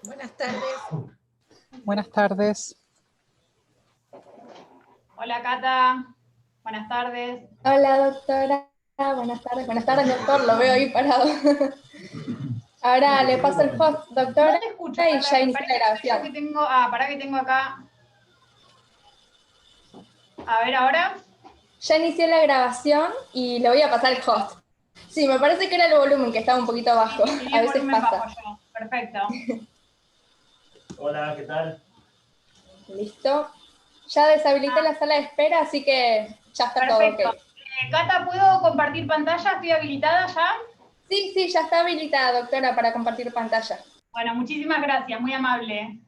Buenas tardes. Buenas tardes. Hola, Cata. Buenas tardes. Hola, doctora. Buenas tardes, doctor. Lo veo ahí parado. Ahora le paso el host, doctora, No te escucho, y ya inicia la grabación. Pará que tengo acá. A ver, ahora. Ya inicié la grabación y le voy a pasar el host. Sí, me parece que era el volumen que estaba un poquito bajo. Sí, A veces volumen pasa. bajo yo. Perfecto. Hola, ¿qué tal? Listo. Ya deshabilité la sala de espera, así que ya está Perfecto. todo ok. Cata, ¿puedo compartir pantalla? ¿Estoy habilitada ya? Sí, ya está habilitada, doctora, para compartir pantalla. Bueno, muchísimas gracias, muy amable.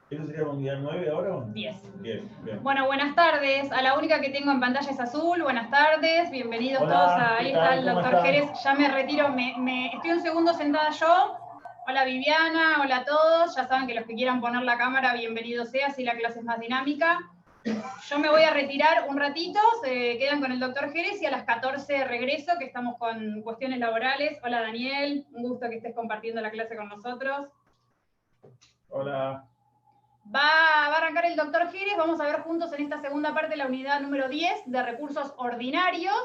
¿Eso sería unidad 9 ahora? 10. Bien. Bueno, buenas tardes. A la única que tengo en pantalla es azul. Buenas tardes, bienvenidos. Hola, todos. ¿qué Ahí tal? está el ¿Cómo doctor están? Jerez. Ya me retiro. Estoy un segundo sentada yo. Hola Viviana, hola a todos. Ya saben que los que quieran poner la cámara, bienvenido sea, así la clase es más dinámica. Yo me voy a retirar un ratito, se quedan con el doctor Jerez y a las 14 regreso, que estamos con cuestiones laborales. Hola Daniel, un gusto que estés compartiendo la clase con nosotros. Hola. Va a arrancar el doctor Jerez, vamos a ver juntos en esta segunda parte la unidad número 10 de recursos ordinarios.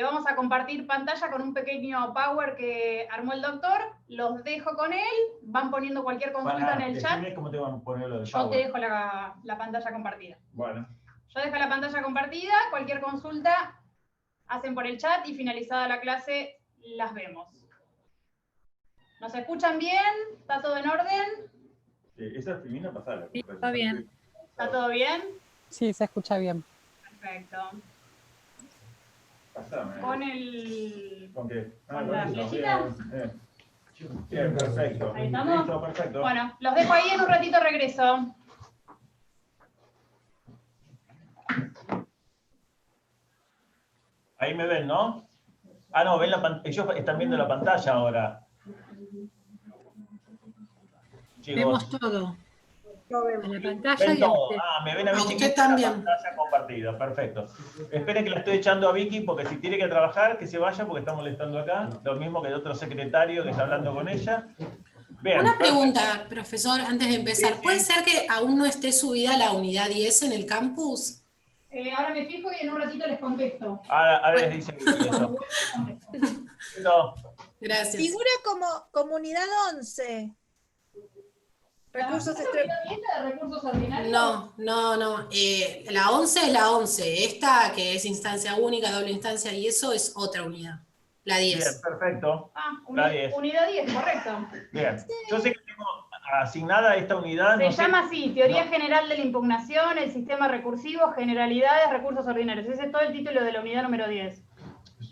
Vamos a compartir pantalla con un pequeño power que armó el doctor, los dejo con él, van poniendo cualquier consulta en el chat. ¿Cómo te van a poner lo del Yo power? te dejo la pantalla compartida. Bueno. Yo dejo la pantalla compartida, cualquier consulta hacen por el chat y finalizada la clase las vemos. ¿Nos escuchan bien? ¿Está todo en orden? Esa termina pasada. Sí, está bien. ¿Está todo bien? Sí, se escucha bien. Perfecto. Pasame. Con el... ¿Con qué? ¿Con la eso, flechita? Bien, perfecto. Ahí estamos. Listo, perfecto. Bueno, los dejo ahí, en un ratito regreso. Ahí me ven, ¿no? Ah, no, ven ellos están viendo la pantalla ahora. Chicos. Vemos todo. En la pantalla Ven y a todo. usted. Ah, me ven a mí usted chiquita también. la pantalla compartida. Perfecto. Esperen que la estoy echando a Vicky porque si tiene que trabajar, que se vaya porque está molestando acá. Lo mismo que el otro secretario que está hablando con ella. Bien, Una perfecto. pregunta, profesor, antes de empezar. Sí. ¿Puede ser que aún no esté subida la unidad 10 en el campus? Ahora me fijo y en un ratito les contesto. Ahora les dice Vicky eso. No. Gracias. Figura como comunidad 11. Recursos ¿De recursos ordinarios? No. La 11 es la 11. Esta, que es instancia única, doble instancia, y eso es otra unidad. La 10. Bien, perfecto. La 10. Unidad 10, correcto. Bien. Yo sé que tengo asignada esta unidad. Se llama así, Teoría General de la Impugnación, el Sistema Recursivo, Generalidades, Recursos Ordinarios. Ese es todo el título de la unidad número 10.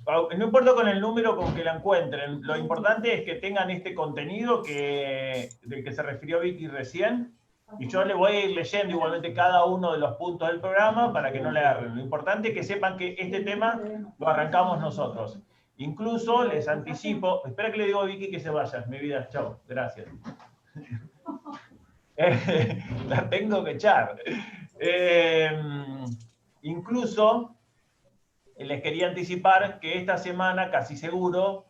No importa con el número con que la encuentren, lo importante es que tengan este contenido del que se refirió Vicky recién, y yo le voy a ir leyendo igualmente cada uno de los puntos del programa para que no le agarren. Lo importante es que sepan que este tema lo arrancamos nosotros. Incluso les anticipo, espera que le digo a Vicky que se vaya, mi vida, chao, gracias. La tengo que echar. Incluso les quería anticipar que esta semana casi seguro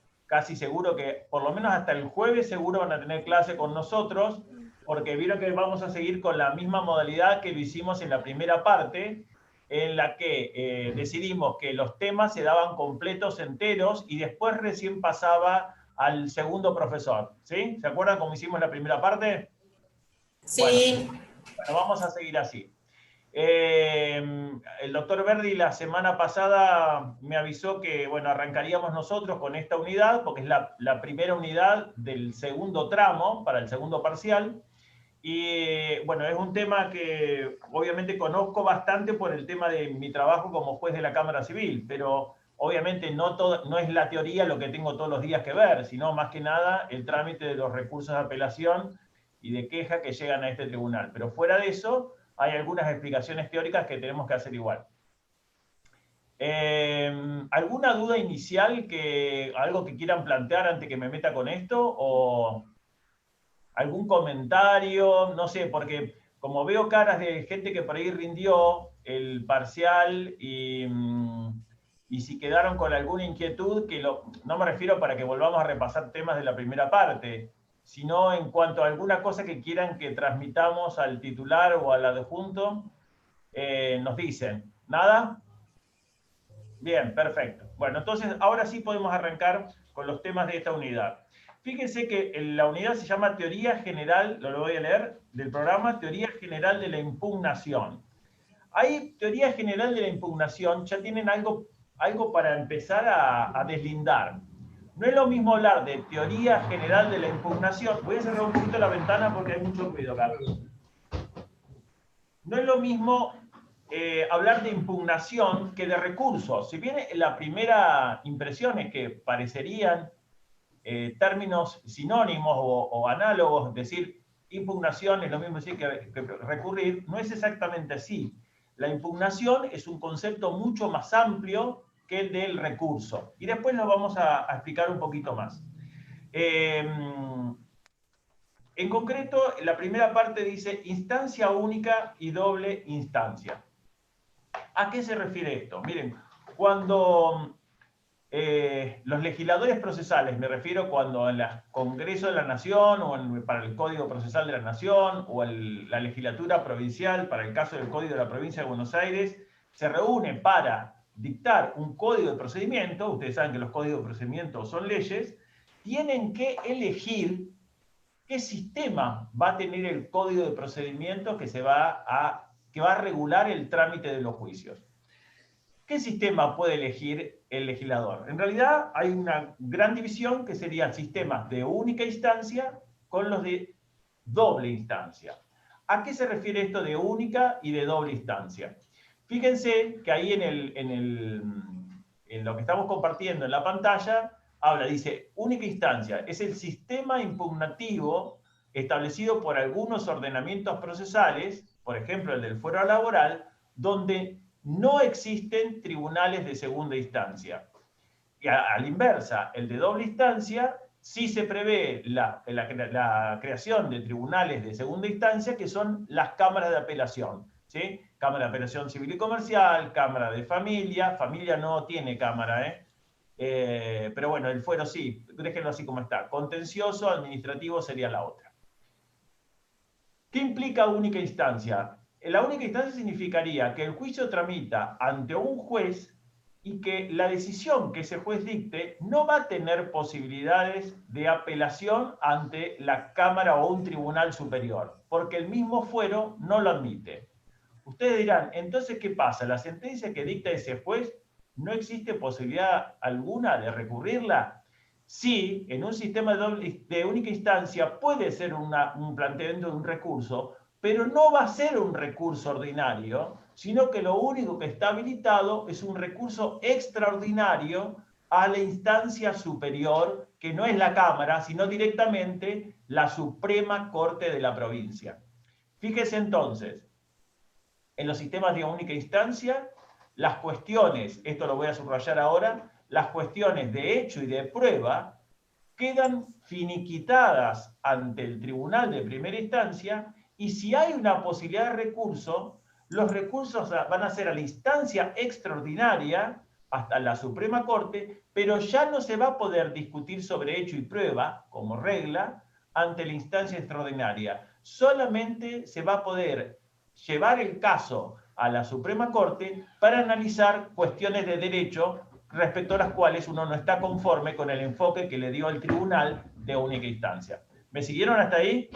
que por lo menos hasta el jueves seguro van a tener clase con nosotros, porque vieron que vamos a seguir con la misma modalidad que lo hicimos en la primera parte, en la que decidimos que los temas se daban completos, enteros, y después recién pasaba al segundo profesor. ¿Sí? ¿Se acuerdan cómo hicimos la primera parte? Sí. Bueno, vamos a seguir así. El doctor Verdi la semana pasada me avisó que, bueno, arrancaríamos nosotros con esta unidad, porque es la primera unidad del segundo tramo, para el segundo parcial. Y, bueno, es un tema que obviamente conozco bastante por el tema de mi trabajo como juez de la Cámara Civil, pero obviamente no es la teoría lo que tengo todos los días que ver, sino más que nada el trámite de los recursos de apelación y de queja que llegan a este tribunal. Pero fuera de eso, hay algunas explicaciones teóricas que tenemos que hacer igual. ¿Alguna duda inicial, algo que quieran plantear antes que me meta con esto? ¿O algún comentario? No sé, porque como veo caras de gente que por ahí rindió el parcial y si quedaron con alguna inquietud, no me refiero para que volvamos a repasar temas de la primera parte, sino en cuanto a alguna cosa que quieran que transmitamos al titular o al adjunto, nos dicen. ¿Nada? Bien, perfecto. Bueno, entonces ahora sí podemos arrancar con los temas de esta unidad. Fíjense que la unidad se llama Teoría General, lo voy a leer, del programa Teoría General de la Impugnación. Ahí, Teoría General de la Impugnación, ya tienen algo para empezar a deslindar. No es lo mismo hablar de teoría general de la impugnación. Voy a cerrar un poquito la ventana porque hay mucho ruido acá. No es lo mismo hablar de impugnación que de recursos. Si bien la primera impresión es que parecerían términos sinónimos o análogos, decir impugnación es lo mismo decir que recurrir, no es exactamente así. La impugnación es un concepto mucho más amplio que el del recurso. Y después lo vamos a explicar un poquito más. En concreto, la primera parte dice instancia única y doble instancia. ¿A qué se refiere esto? Miren, cuando los legisladores procesales, me refiero cuando en el Congreso de la Nación o para el Código Procesal de la Nación o la legislatura provincial, para el caso del Código de la Provincia de Buenos Aires, se reúnen para dictar un código de procedimiento, ustedes saben que los códigos de procedimiento son leyes, tienen que elegir qué sistema va a tener el código de procedimiento que va a regular el trámite de los juicios. ¿Qué sistema puede elegir el legislador? En realidad hay una gran división que serían sistemas de única instancia con los de doble instancia. ¿A qué se refiere esto de única y de doble instancia? Fíjense que ahí en lo que estamos compartiendo en la pantalla, dice, única instancia, es el sistema impugnativo establecido por algunos ordenamientos procesales, por ejemplo el del fuero laboral, donde no existen tribunales de segunda instancia. Y a la inversa, el de doble instancia, sí se prevé la creación de tribunales de segunda instancia, que son las cámaras de apelación, ¿sí? Cámara de Apelación Civil y Comercial, Cámara de Familia no tiene cámara, pero bueno, el fuero sí, déjenlo así como está. Contencioso, administrativo sería la otra. ¿Qué implica única instancia? La única instancia significaría que el juicio tramita ante un juez y que la decisión que ese juez dicte no va a tener posibilidades de apelación ante la Cámara o un tribunal superior, porque el mismo fuero no lo admite. Ustedes dirán, entonces, ¿qué pasa? ¿La sentencia que dicta ese juez no existe posibilidad alguna de recurrirla? Sí, en un sistema de única instancia puede ser un planteamiento de un recurso, pero no va a ser un recurso ordinario, sino que lo único que está habilitado es un recurso extraordinario a la instancia superior, que no es la Cámara, sino directamente la Suprema Corte de la provincia. Fíjese entonces, en los sistemas de única instancia, las cuestiones, esto lo voy a subrayar ahora, las cuestiones de hecho y de prueba quedan finiquitadas ante el tribunal de primera instancia, y si hay una posibilidad de recurso, los recursos van a ser a la instancia extraordinaria, hasta la Suprema Corte, pero ya no se va a poder discutir sobre hecho y prueba, como regla, ante la instancia extraordinaria. Solamente se va a poder llevar el caso a la Suprema Corte para analizar cuestiones de derecho respecto a las cuales uno no está conforme con el enfoque que le dio el tribunal de única instancia. ¿Me siguieron hasta ahí?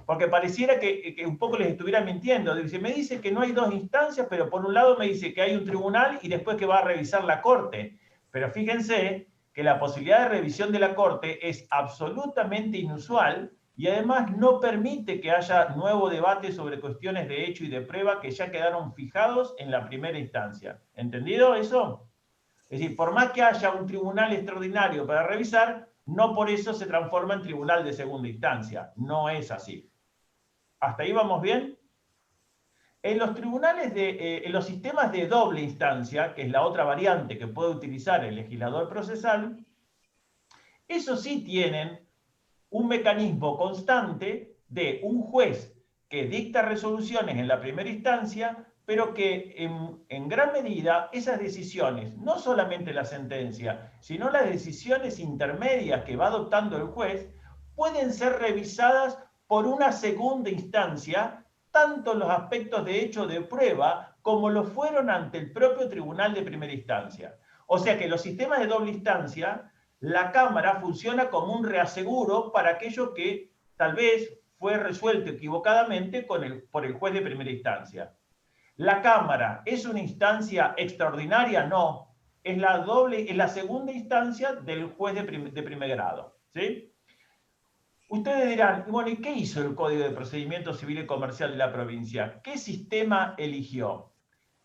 Porque pareciera que un poco les estuviera mintiendo. Dice, me dice que no hay dos instancias, pero por un lado me dice que hay un tribunal y después que va a revisar la Corte. Pero fíjense que la posibilidad de revisión de la Corte es absolutamente inusual y además no permite que haya nuevo debate sobre cuestiones de hecho y de prueba que ya quedaron fijados en la primera instancia. ¿Entendido eso? Es decir, por más que haya un tribunal extraordinario para revisar, no por eso se transforma en tribunal de segunda instancia. No es así. ¿Hasta ahí vamos bien? En los tribunales en los sistemas de doble instancia, que es la otra variante que puede utilizar el legislador procesal, esos sí tienen un mecanismo constante de un juez que dicta resoluciones en la primera instancia, pero que en gran medida esas decisiones, no solamente la sentencia, sino las decisiones intermedias que va adoptando el juez, pueden ser revisadas por una segunda instancia, tanto en los aspectos de hecho de prueba, como lo fueron ante el propio tribunal de primera instancia. O sea que los sistemas de doble instancia, la Cámara funciona como un reaseguro para aquello que tal vez fue resuelto equivocadamente por el juez de primera instancia. ¿La Cámara es una instancia extraordinaria? No. Es la segunda instancia del juez de primer grado. ¿Sí? Ustedes dirán, bueno, ¿y qué hizo el Código de Procedimiento Civil y Comercial de la provincia? ¿Qué sistema eligió?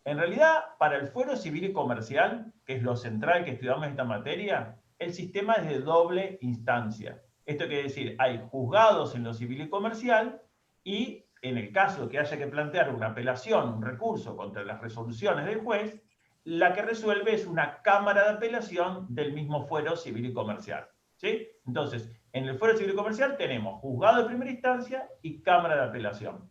En realidad, para el fuero civil y comercial, que es lo central que estudiamos en esta materia, el sistema es de doble instancia. Esto quiere decir, hay juzgados en lo civil y comercial y en el caso que haya que plantear una apelación, un recurso contra las resoluciones del juez, la que resuelve es una cámara de apelación del mismo fuero civil y comercial. ¿Sí? Entonces, en el fuero civil y comercial tenemos juzgado de primera instancia y cámara de apelación.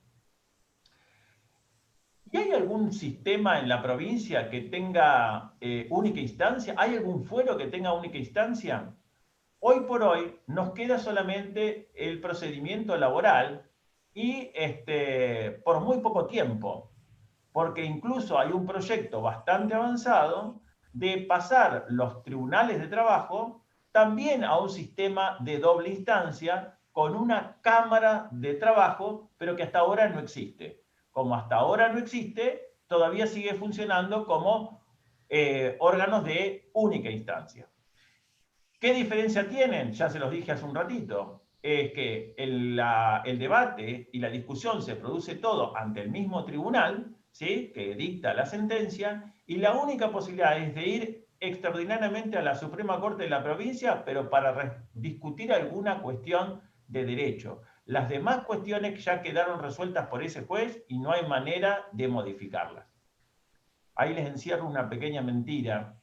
¿Y hay algún sistema en la provincia que tenga única instancia? ¿Hay algún fuero que tenga única instancia? Hoy por hoy nos queda solamente el procedimiento laboral y por muy poco tiempo, porque incluso hay un proyecto bastante avanzado de pasar los tribunales de trabajo también a un sistema de doble instancia con una cámara de trabajo, pero que hasta ahora no existe. Como hasta ahora no existe, todavía sigue funcionando como órganos de única instancia. ¿Qué diferencia tienen? Ya se los dije hace un ratito. Es que el debate y la discusión se produce todo ante el mismo tribunal, ¿sí? Que dicta la sentencia, y la única posibilidad es de ir extraordinariamente a la Suprema Corte de la provincia, pero para discutir alguna cuestión de derecho. Las demás cuestiones ya quedaron resueltas por ese juez y no hay manera de modificarlas. Ahí les encierro una pequeña mentira.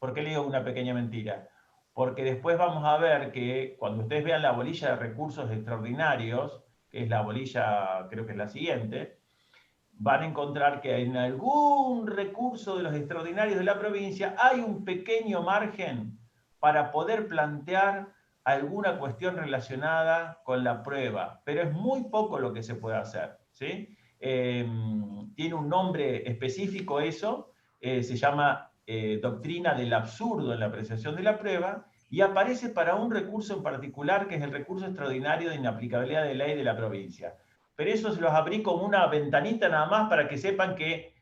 ¿Por qué le digo una pequeña mentira? Porque después vamos a ver que cuando ustedes vean la bolilla de recursos extraordinarios, que es la bolilla, creo que es la siguiente, van a encontrar que en algún recurso de los extraordinarios de la provincia hay un pequeño margen para poder plantear alguna cuestión relacionada con la prueba, pero es muy poco lo que se puede hacer, ¿sí? Tiene un nombre específico eso, se llama doctrina del absurdo en la apreciación de la prueba, y aparece para un recurso en particular, que es el recurso extraordinario de inaplicabilidad de ley de la provincia. Pero eso se los abrí como una ventanita nada más para que sepan que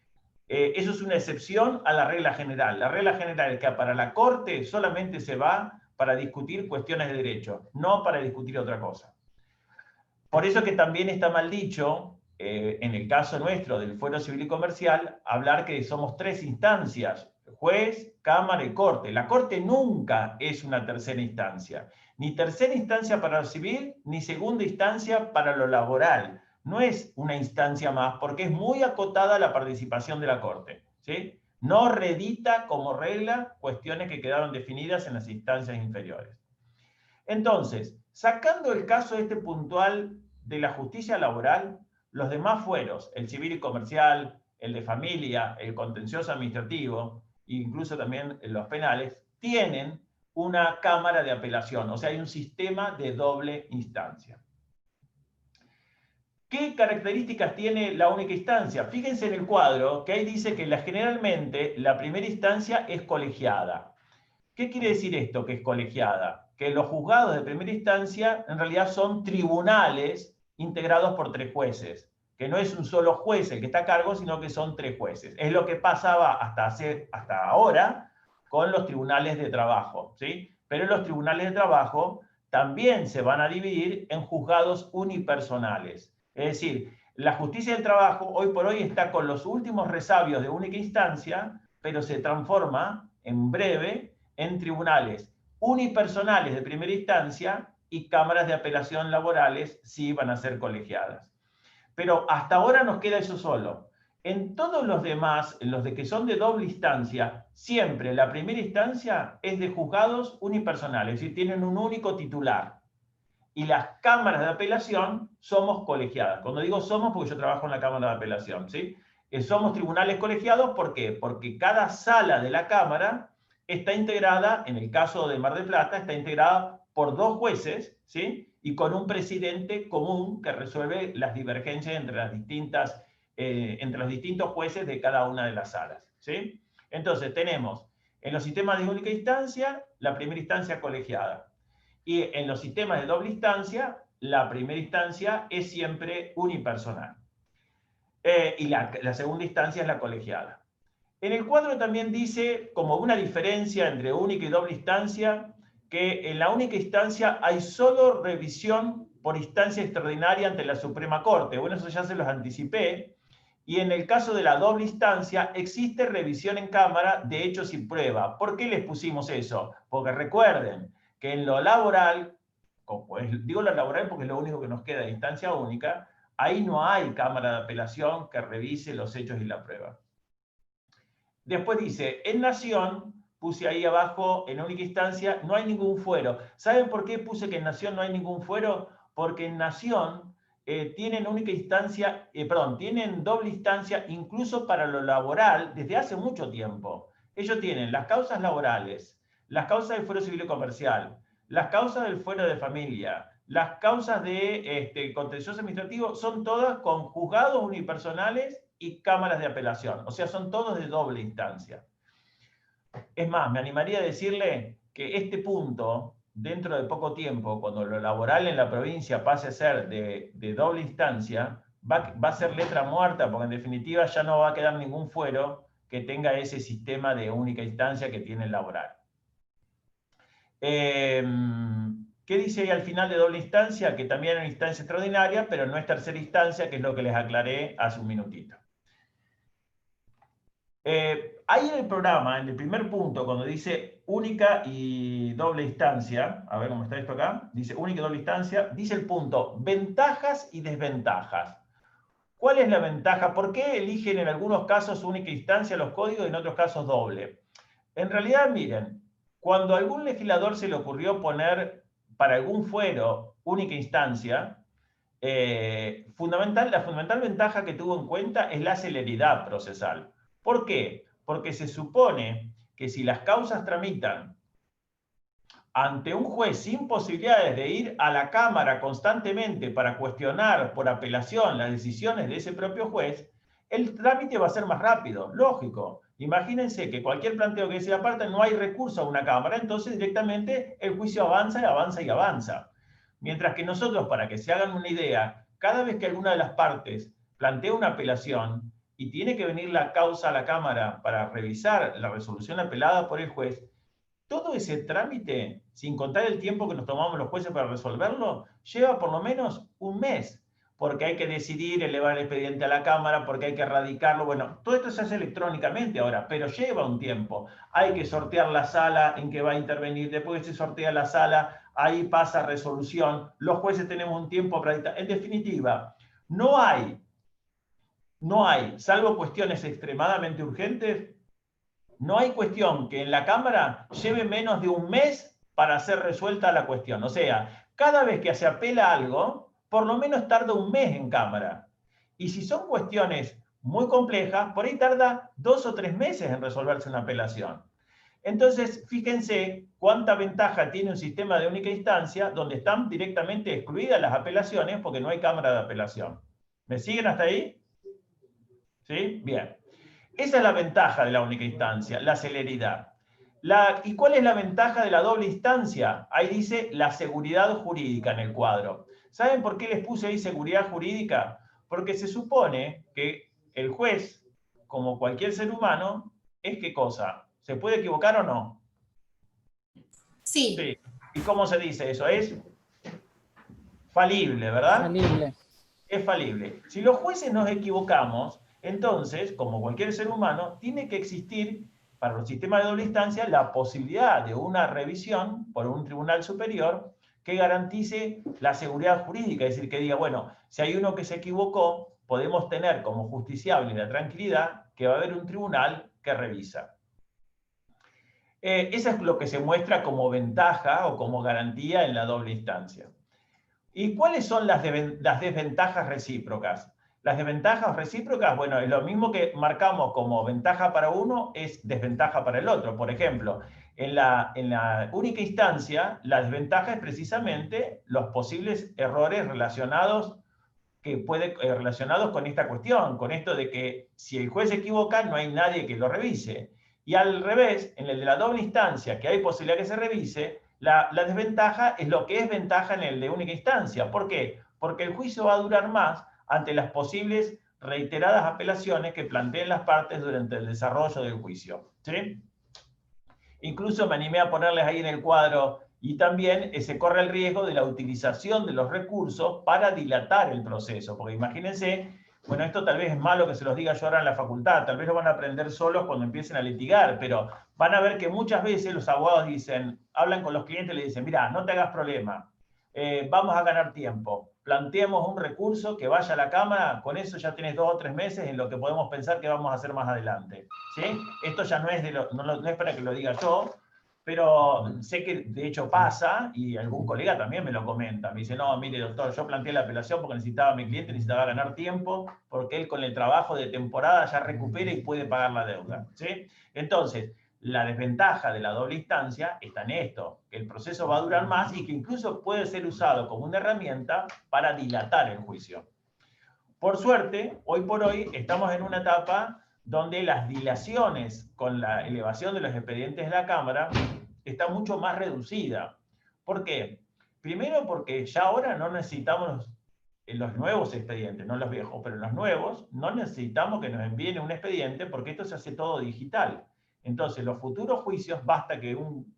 eso es una excepción a la regla general. La regla general es que para la Corte solamente se va para discutir cuestiones de derecho, no para discutir otra cosa. Por eso que también está mal dicho, en el caso nuestro del fuero civil y comercial, hablar que somos tres instancias: juez, cámara y corte. La Corte nunca es una tercera instancia. Ni tercera instancia para lo civil, ni segunda instancia para lo laboral. No es una instancia más, porque es muy acotada la participación de la Corte, ¿sí? No reedita como regla cuestiones que quedaron definidas en las instancias inferiores. Entonces, sacando el caso puntual de la justicia laboral, los demás fueros, el civil y comercial, el de familia, el contencioso administrativo, e incluso también los penales, tienen una cámara de apelación, o sea, hay un sistema de doble instancia. ¿Qué características tiene la única instancia? Fíjense en el cuadro, que ahí dice que generalmente la primera instancia es colegiada. ¿Qué quiere decir esto, que es colegiada? Que los juzgados de primera instancia en realidad son tribunales integrados por 3 jueces, que no es un solo juez el que está a cargo, sino que son 3 jueces. Es lo que pasaba hasta ahora con los tribunales de trabajo, ¿sí? Pero los tribunales de trabajo también se van a dividir en juzgados unipersonales. Es decir, la justicia del trabajo hoy por hoy está con los últimos resabios de única instancia, pero se transforma en breve en tribunales unipersonales de primera instancia y cámaras de apelación laborales sí van a ser colegiadas. Pero hasta ahora nos queda eso solo. En todos los demás, en los de que son de doble instancia, siempre la primera instancia es de juzgados unipersonales, es decir, tienen un único titular. Y las cámaras de apelación somos colegiadas. Cuando digo somos, porque yo trabajo en la cámara de apelación, ¿sí? Somos tribunales colegiados, ¿por qué? Porque cada sala de la cámara está integrada, en el caso de Mar del Plata, está integrada por 2 jueces, ¿sí? Y con un presidente común que resuelve las divergencias entre los distintos jueces de cada una de las salas, ¿sí? Entonces tenemos en los sistemas de única instancia la primera instancia colegiada, y en los sistemas de doble instancia la primera instancia es siempre unipersonal, y la segunda instancia es la colegiada. En el cuadro también dice, como una diferencia entre única y doble instancia, que en la única instancia hay solo revisión por instancia extraordinaria ante la Suprema Corte. Bueno, eso ya se los anticipé. Y en el caso de la doble instancia, existe revisión en cámara de hechos y prueba. ¿Por qué les pusimos eso? Porque recuerden que en lo laboral, digo lo laboral porque es lo único que nos queda de instancia única, ahí no hay cámara de apelación que revise los hechos y la prueba. Después dice, en Nación, puse ahí abajo, en única instancia, no hay ningún fuero. ¿Saben por qué puse que en Nación no hay ningún fuero? Porque en Nación tienen doble instancia incluso para lo laboral desde hace mucho tiempo. Ellos tienen las causas laborales, las causas del fuero civil y comercial, las causas del fuero de familia, las causas de contencioso administrativo, son todas con juzgados unipersonales y cámaras de apelación. O sea, son todos de doble instancia. Es más, me animaría a decirle que este punto, dentro de poco tiempo, cuando lo laboral en la provincia pase a ser de doble instancia, va a ser letra muerta, porque en definitiva ya no va a quedar ningún fuero que tenga ese sistema de única instancia que tiene el laboral. ¿Qué dice ahí al final de doble instancia? Que también es una instancia extraordinaria, pero no es tercera instancia, que es lo que les aclaré hace un minutito. Ahí en el programa, en el primer punto, cuando dice única y doble instancia, a ver cómo está esto acá, dice única y doble instancia, dice el punto, ventajas y desventajas. ¿Cuál es la ventaja? ¿Por qué eligen en algunos casos única instancia los códigos y en otros casos doble? En realidad, miren, cuando a algún legislador se le ocurrió poner para algún fuero única instancia, la fundamental ventaja que tuvo en cuenta es la celeridad procesal. ¿Por qué? Porque se supone que si las causas tramitan ante un juez sin posibilidades de ir a la Cámara constantemente para cuestionar por apelación las decisiones de ese propio juez, el trámite va a ser más rápido, lógico. Imagínense que cualquier planteo que se aparte no hay recurso a una Cámara, entonces directamente el juicio avanza y avanza y avanza. Mientras que nosotros, para que se hagan una idea, cada vez que alguna de las partes plantea una apelación y tiene que venir la causa a la Cámara para revisar la resolución apelada por el juez, todo ese trámite, sin contar el tiempo que nos tomamos los jueces para resolverlo, lleva por lo menos un mes, porque hay que decidir, elevar el expediente a la Cámara, porque hay que radicarlo. Bueno, todo esto se hace electrónicamente ahora, pero lleva un tiempo. Hay que sortear la sala en que va a intervenir, después que se sortea la sala, ahí pasa resolución, los jueces tenemos un tiempo para dictar. En definitiva, no hay, salvo cuestiones extremadamente urgentes, no hay cuestión que en la Cámara lleve menos de un mes para ser resuelta la cuestión. O sea, cada vez que se apela algo, por lo menos tarda un mes en Cámara. Y si son cuestiones muy complejas, por ahí tarda 2 o 3 meses en resolverse una apelación. Entonces, fíjense cuánta ventaja tiene un sistema de única instancia donde están directamente excluidas las apelaciones porque no hay Cámara de apelación. ¿Me siguen hasta ahí? ¿Sí? Bien. Esa es la ventaja de la única instancia, la celeridad. ¿Y cuál es la ventaja de la doble instancia? Ahí dice la seguridad jurídica en el cuadro. ¿Saben por qué les puse ahí seguridad jurídica? Porque se supone que el juez, como cualquier ser humano, ¿es qué cosa? ¿Se puede equivocar o no? Sí. Sí. ¿Y cómo se dice eso? Es falible, ¿verdad? Falible. Es falible. Si los jueces nos equivocamos, entonces, como cualquier ser humano, tiene que existir para los sistemas de doble instancia la posibilidad de una revisión por un tribunal superior que garantice la seguridad jurídica, es decir, que diga, bueno, si hay uno que se equivocó, podemos tener como justiciable la tranquilidad que va a haber un tribunal que revisa. Eso es lo que se muestra como ventaja o como garantía en la doble instancia. ¿Y cuáles son las desventajas recíprocas? Las desventajas recíprocas, bueno, es lo mismo que marcamos como ventaja para uno, es desventaja para el otro. Por ejemplo, en la única instancia, la desventaja es precisamente los posibles errores relacionados con esta cuestión, con esto de que si el juez se equivoca, no hay nadie que lo revise. Y al revés, en el de la doble instancia, que hay posibilidad que se revise, la desventaja es lo que es ventaja en el de única instancia. ¿Por qué? Porque el juicio va a durar más ante las posibles reiteradas apelaciones que planteen las partes durante el desarrollo del juicio. ¿Sí? Incluso me animé a ponerles ahí en el cuadro, y también se corre el riesgo de la utilización de los recursos para dilatar el proceso. Porque imagínense, bueno, esto tal vez es malo que se los diga yo ahora en la facultad, tal vez lo van a aprender solos cuando empiecen a litigar, pero van a ver que muchas veces los abogados dicen, hablan con los clientes y le dicen, mira, no te hagas problema, vamos a ganar tiempo, planteemos un recurso que vaya a la Cámara, con eso ya tenés 2 o 3 meses en lo que podemos pensar que vamos a hacer más adelante. ¿Sí? Esto ya no es para que lo diga yo, pero sé que de hecho pasa, y algún colega también me lo comenta. Me dice, no, mire doctor, yo planteé la apelación porque necesitaba a mi cliente, necesitaba ganar tiempo, porque él con el trabajo de temporada ya recupera y puede pagar la deuda. ¿Sí? Entonces, la desventaja de la doble instancia está en esto, que el proceso va a durar más y que incluso puede ser usado como una herramienta para dilatar el juicio. Por suerte, hoy por hoy estamos en una etapa donde las dilaciones con la elevación de los expedientes de la Cámara está mucho más reducida. ¿Por qué? Primero porque ya ahora no necesitamos los nuevos expedientes, no los viejos, pero los nuevos, no necesitamos que nos envíen un expediente porque esto se hace todo digital. Entonces, los futuros juicios, basta que un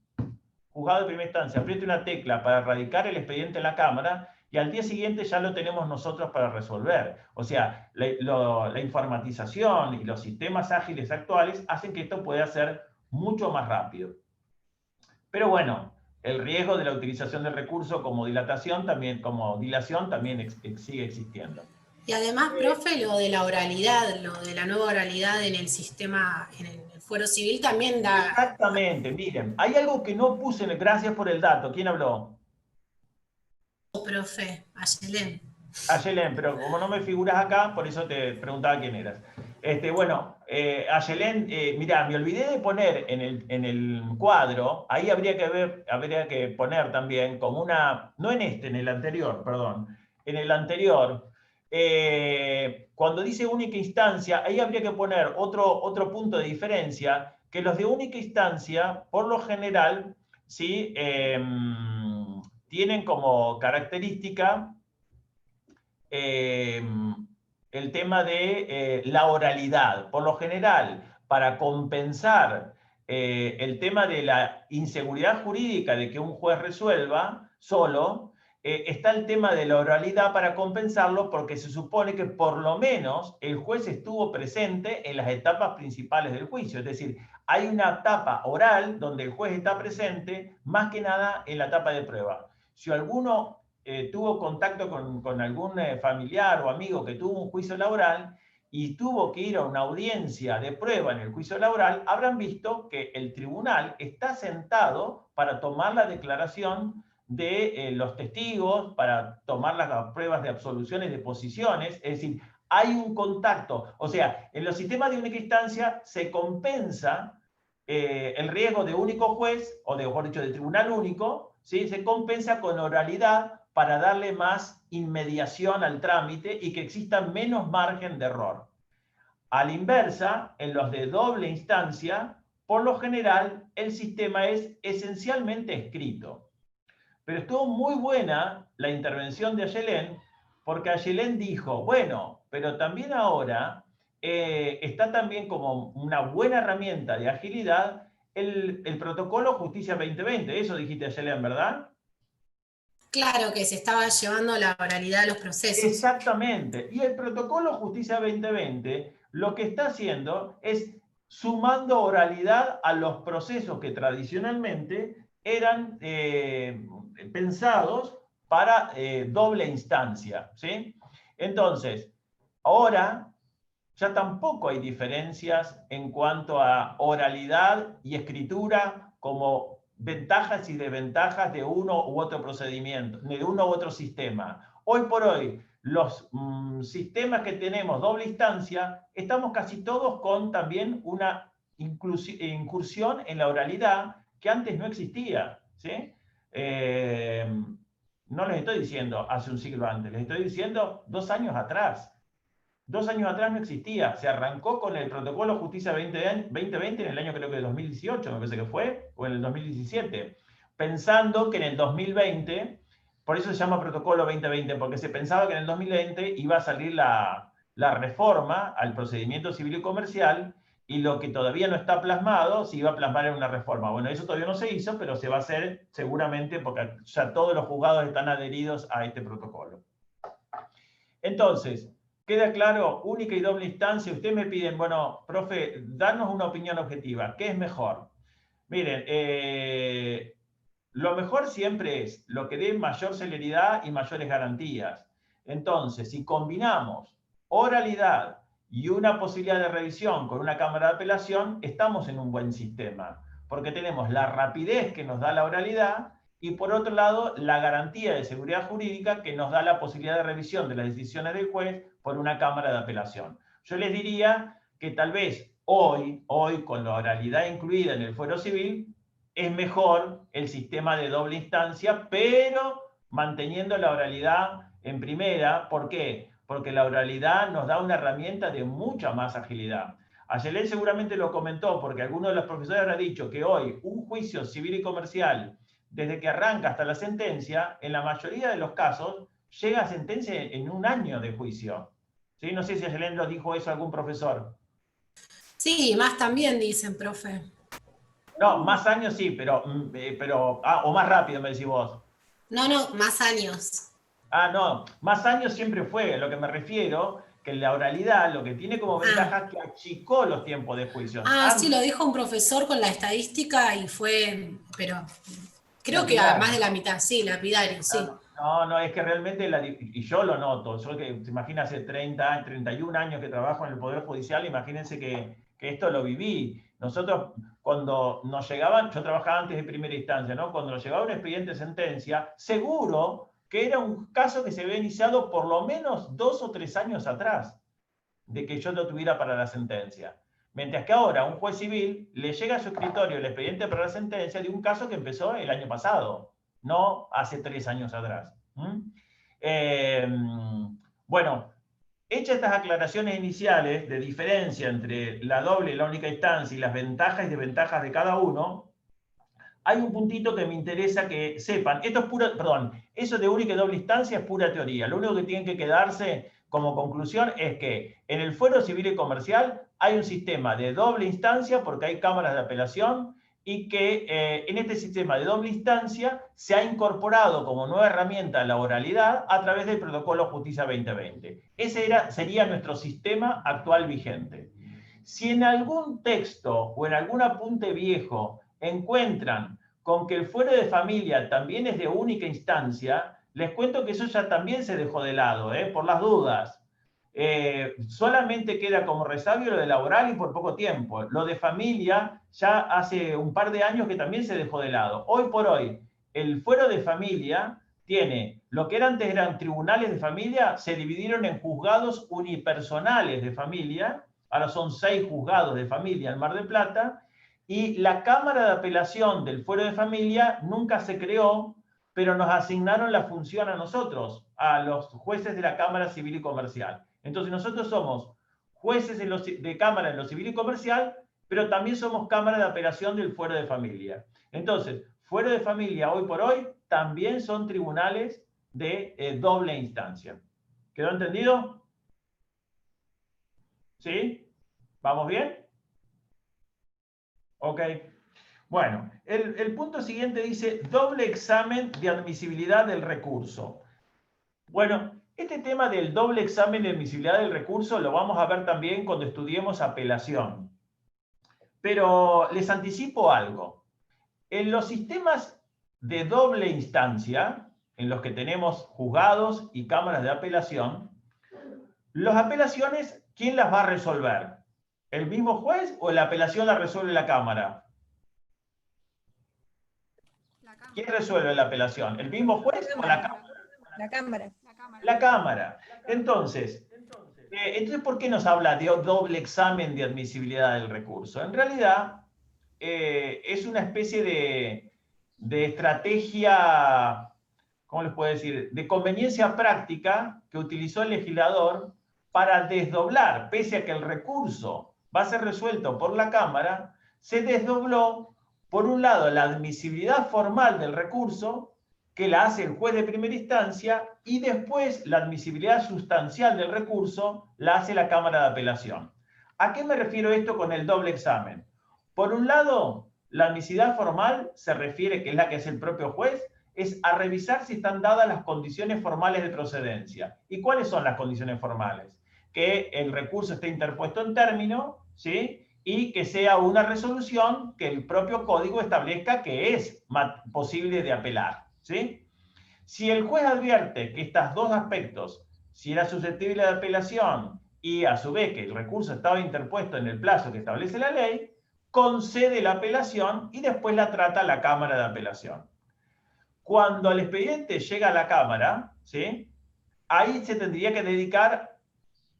juzgado de primera instancia apriete una tecla para erradicar el expediente en la Cámara y al día siguiente ya lo tenemos nosotros para resolver. O sea, la informatización y los sistemas ágiles actuales hacen que esto pueda ser mucho más rápido. Pero bueno, el riesgo de la utilización del recurso como dilación también sigue existiendo. Y además, profe, lo de la oralidad, lo de la nueva oralidad en el sistema, en el fuero civil también da... Exactamente, miren, hay algo que no puse, gracias por el dato, ¿quién habló? Profe, Ayelén. Ayelén, pero como no me figuras acá, por eso te preguntaba quién eras. Bueno, Ayelén, mirá, me olvidé de poner en el cuadro, ahí habría que poner también como una, no en el anterior, perdón, en el anterior, cuando dice única instancia, ahí habría que poner otro punto de diferencia, que los de única instancia, por lo general, ¿sí? Tienen como característica el tema de la oralidad. Por lo general, para compensar el tema de la inseguridad jurídica de que un juez resuelva solo, está el tema de la oralidad para compensarlo porque se supone que por lo menos el juez estuvo presente en las etapas principales del juicio. Es decir, hay una etapa oral donde el juez está presente, más que nada en la etapa de prueba. Si alguno tuvo contacto con algún familiar o amigo que tuvo un juicio laboral y tuvo que ir a una audiencia de prueba en el juicio laboral, habrán visto que el tribunal está sentado para tomar la declaración de los testigos, para tomar las pruebas de absoluciones de posiciones, es decir, hay un contacto. O sea, en los sistemas de única instancia se compensa el riesgo de único juez, o mejor dicho, de tribunal único, ¿sí? Se compensa con oralidad para darle más inmediación al trámite y que exista menos margen de error. A la inversa, en los de doble instancia, por lo general, el sistema es esencialmente escrito. Pero estuvo muy buena la intervención de Ayelén, porque Ayelén dijo, bueno, pero también ahora está también como una buena herramienta de agilidad el protocolo Justicia 2020. Eso dijiste, Ayelén, ¿verdad? Claro que se estaba llevando la oralidad a los procesos. Exactamente. Y el protocolo Justicia 2020 lo que está haciendo es sumando oralidad a los procesos que tradicionalmente eran pensados para doble instancia, ¿sí? Entonces, ahora ya tampoco hay diferencias en cuanto a oralidad y escritura como ventajas y desventajas de uno u otro procedimiento, de uno u otro sistema. Hoy por hoy, los sistemas que tenemos doble instancia, estamos casi todos con también una incursión en la oralidad que antes no existía, ¿sí? No les estoy diciendo hace un siglo antes, les estoy diciendo 2 años atrás. 2 años atrás no existía. Se arrancó con el protocolo Justicia 2020 en el año, creo que 2018, me parece que fue, o en el 2017, pensando que en el 2020, por eso se llama protocolo 2020, porque se pensaba que en el 2020 iba a salir la reforma al procedimiento civil y comercial, y lo que todavía no está plasmado se iba a plasmar en una reforma. Bueno, eso todavía no se hizo, pero se va a hacer seguramente porque ya todos los juzgados están adheridos a este protocolo. Entonces, queda claro, única y doble instancia. Ustedes me piden, bueno, profe, danos una opinión objetiva. ¿Qué es mejor? Miren, lo mejor siempre es lo que dé mayor celeridad y mayores garantías. Entonces, si combinamos oralidad y una posibilidad de revisión con una cámara de apelación, estamos en un buen sistema, porque tenemos la rapidez que nos da la oralidad y por otro lado, la garantía de seguridad jurídica que nos da la posibilidad de revisión de las decisiones del juez por una cámara de apelación. Yo les diría que tal vez hoy con la oralidad incluida en el fuero civil, es mejor el sistema de doble instancia, pero manteniendo la oralidad en primera. ¿Por qué? Porque la oralidad nos da una herramienta de mucha más agilidad. Ayelén seguramente lo comentó, porque alguno de los profesores habrá dicho que hoy un juicio civil y comercial, desde que arranca hasta la sentencia, en la mayoría de los casos, llega a sentencia en 1 año de juicio. ¿Sí? No sé si Ayelén lo dijo eso a algún profesor. Sí, más también dicen, profe. No, más años sí, pero o más rápido me decís vos. No, más años. No, más años siempre fue, a lo que me refiero, que la oralidad lo que tiene como ventaja es que achicó los tiempos de juicio. Sí, lo dijo un profesor con la estadística y fue, pero creo que a más de la mitad, sí, lapidario, sí. No, es que realmente, y yo lo noto, yo que se imagina hace 30, 31 años que trabajo en el Poder Judicial, imagínense que esto lo viví. Nosotros, cuando nos llegaban, yo trabajaba antes de primera instancia, ¿no? Cuando nos llegaba un expediente de sentencia, seguro que era un caso que se había iniciado por lo menos 2 o 3 años atrás de que yo lo tuviera para la sentencia. Mientras que ahora un juez civil le llega a su escritorio el expediente para la sentencia de un caso que empezó el año pasado, no hace 3 años atrás. Bueno, hechas estas aclaraciones iniciales de diferencia entre la doble y la única instancia y las ventajas y desventajas de cada uno, hay un puntito que me interesa que sepan. Esto es pura, perdón, eso de única y doble instancia es pura teoría. Lo único que tienen que quedarse como conclusión es que en el fuero civil y comercial hay un sistema de doble instancia porque hay cámaras de apelación y que en este sistema de doble instancia se ha incorporado como nueva herramienta la oralidad a través del protocolo Justicia 2020. Ese sería nuestro sistema actual vigente. Si en algún texto o en algún apunte viejo encuentran con que el fuero de familia también es de única instancia, les cuento que eso ya también se dejó de lado, por las dudas. Solamente queda como resabio lo de laboral y por poco tiempo. Lo de familia ya hace un par de años que también se dejó de lado. Hoy por hoy, el fuero de familia tiene lo que antes eran tribunales de familia, se dividieron en juzgados unipersonales de familia, ahora son 6 juzgados de familia en Mar del Plata, y la Cámara de Apelación del fuero de familia nunca se creó, pero nos asignaron la función a nosotros, a los jueces de la Cámara Civil y Comercial. Entonces nosotros somos jueces de Cámara en lo civil y comercial, pero también somos Cámara de Apelación del fuero de familia. Entonces, fuero de familia hoy por hoy también son tribunales de doble instancia. ¿Quedó entendido? ¿Sí? ¿Vamos bien? Ok. Bueno, el punto siguiente dice doble examen de admisibilidad del recurso. Bueno, este tema del doble examen de admisibilidad del recurso lo vamos a ver también cuando estudiemos apelación. Pero les anticipo algo. En los sistemas de doble instancia, en los que tenemos juzgados y cámaras de apelación, las apelaciones, ¿quién las va a resolver? ¿El mismo juez o la apelación la resuelve la cámara? ¿Quién resuelve la apelación? ¿El mismo juez o la cámara? La Cámara. La cámara. Entonces, ¿por qué nos habla de doble examen de admisibilidad del recurso? En realidad, es una especie de estrategia, ¿cómo les puedo decir?, de conveniencia práctica que utilizó el legislador para desdoblar, pese a que el recurso va a ser resuelto por la Cámara, se desdobló, por un lado, la admisibilidad formal del recurso, que la hace el juez de primera instancia, y después la admisibilidad sustancial del recurso la hace la Cámara de Apelación. ¿A qué me refiero esto con el doble examen? Por un lado, la admisibilidad formal se refiere, que es la que hace el propio juez, es a revisar si están dadas las condiciones formales de procedencia. ¿Y cuáles son las condiciones formales? Que el recurso esté interpuesto en término, ¿sí?, y que sea una resolución que el propio código establezca que es posible de apelar, ¿sí? Si el juez advierte que estos dos aspectos, si era susceptible de apelación y a su vez que el recurso estaba interpuesto en el plazo que establece la ley, concede la apelación y después la trata la Cámara de Apelación. Cuando el expediente llega a la Cámara, ¿sí?, ahí se tendría que dedicar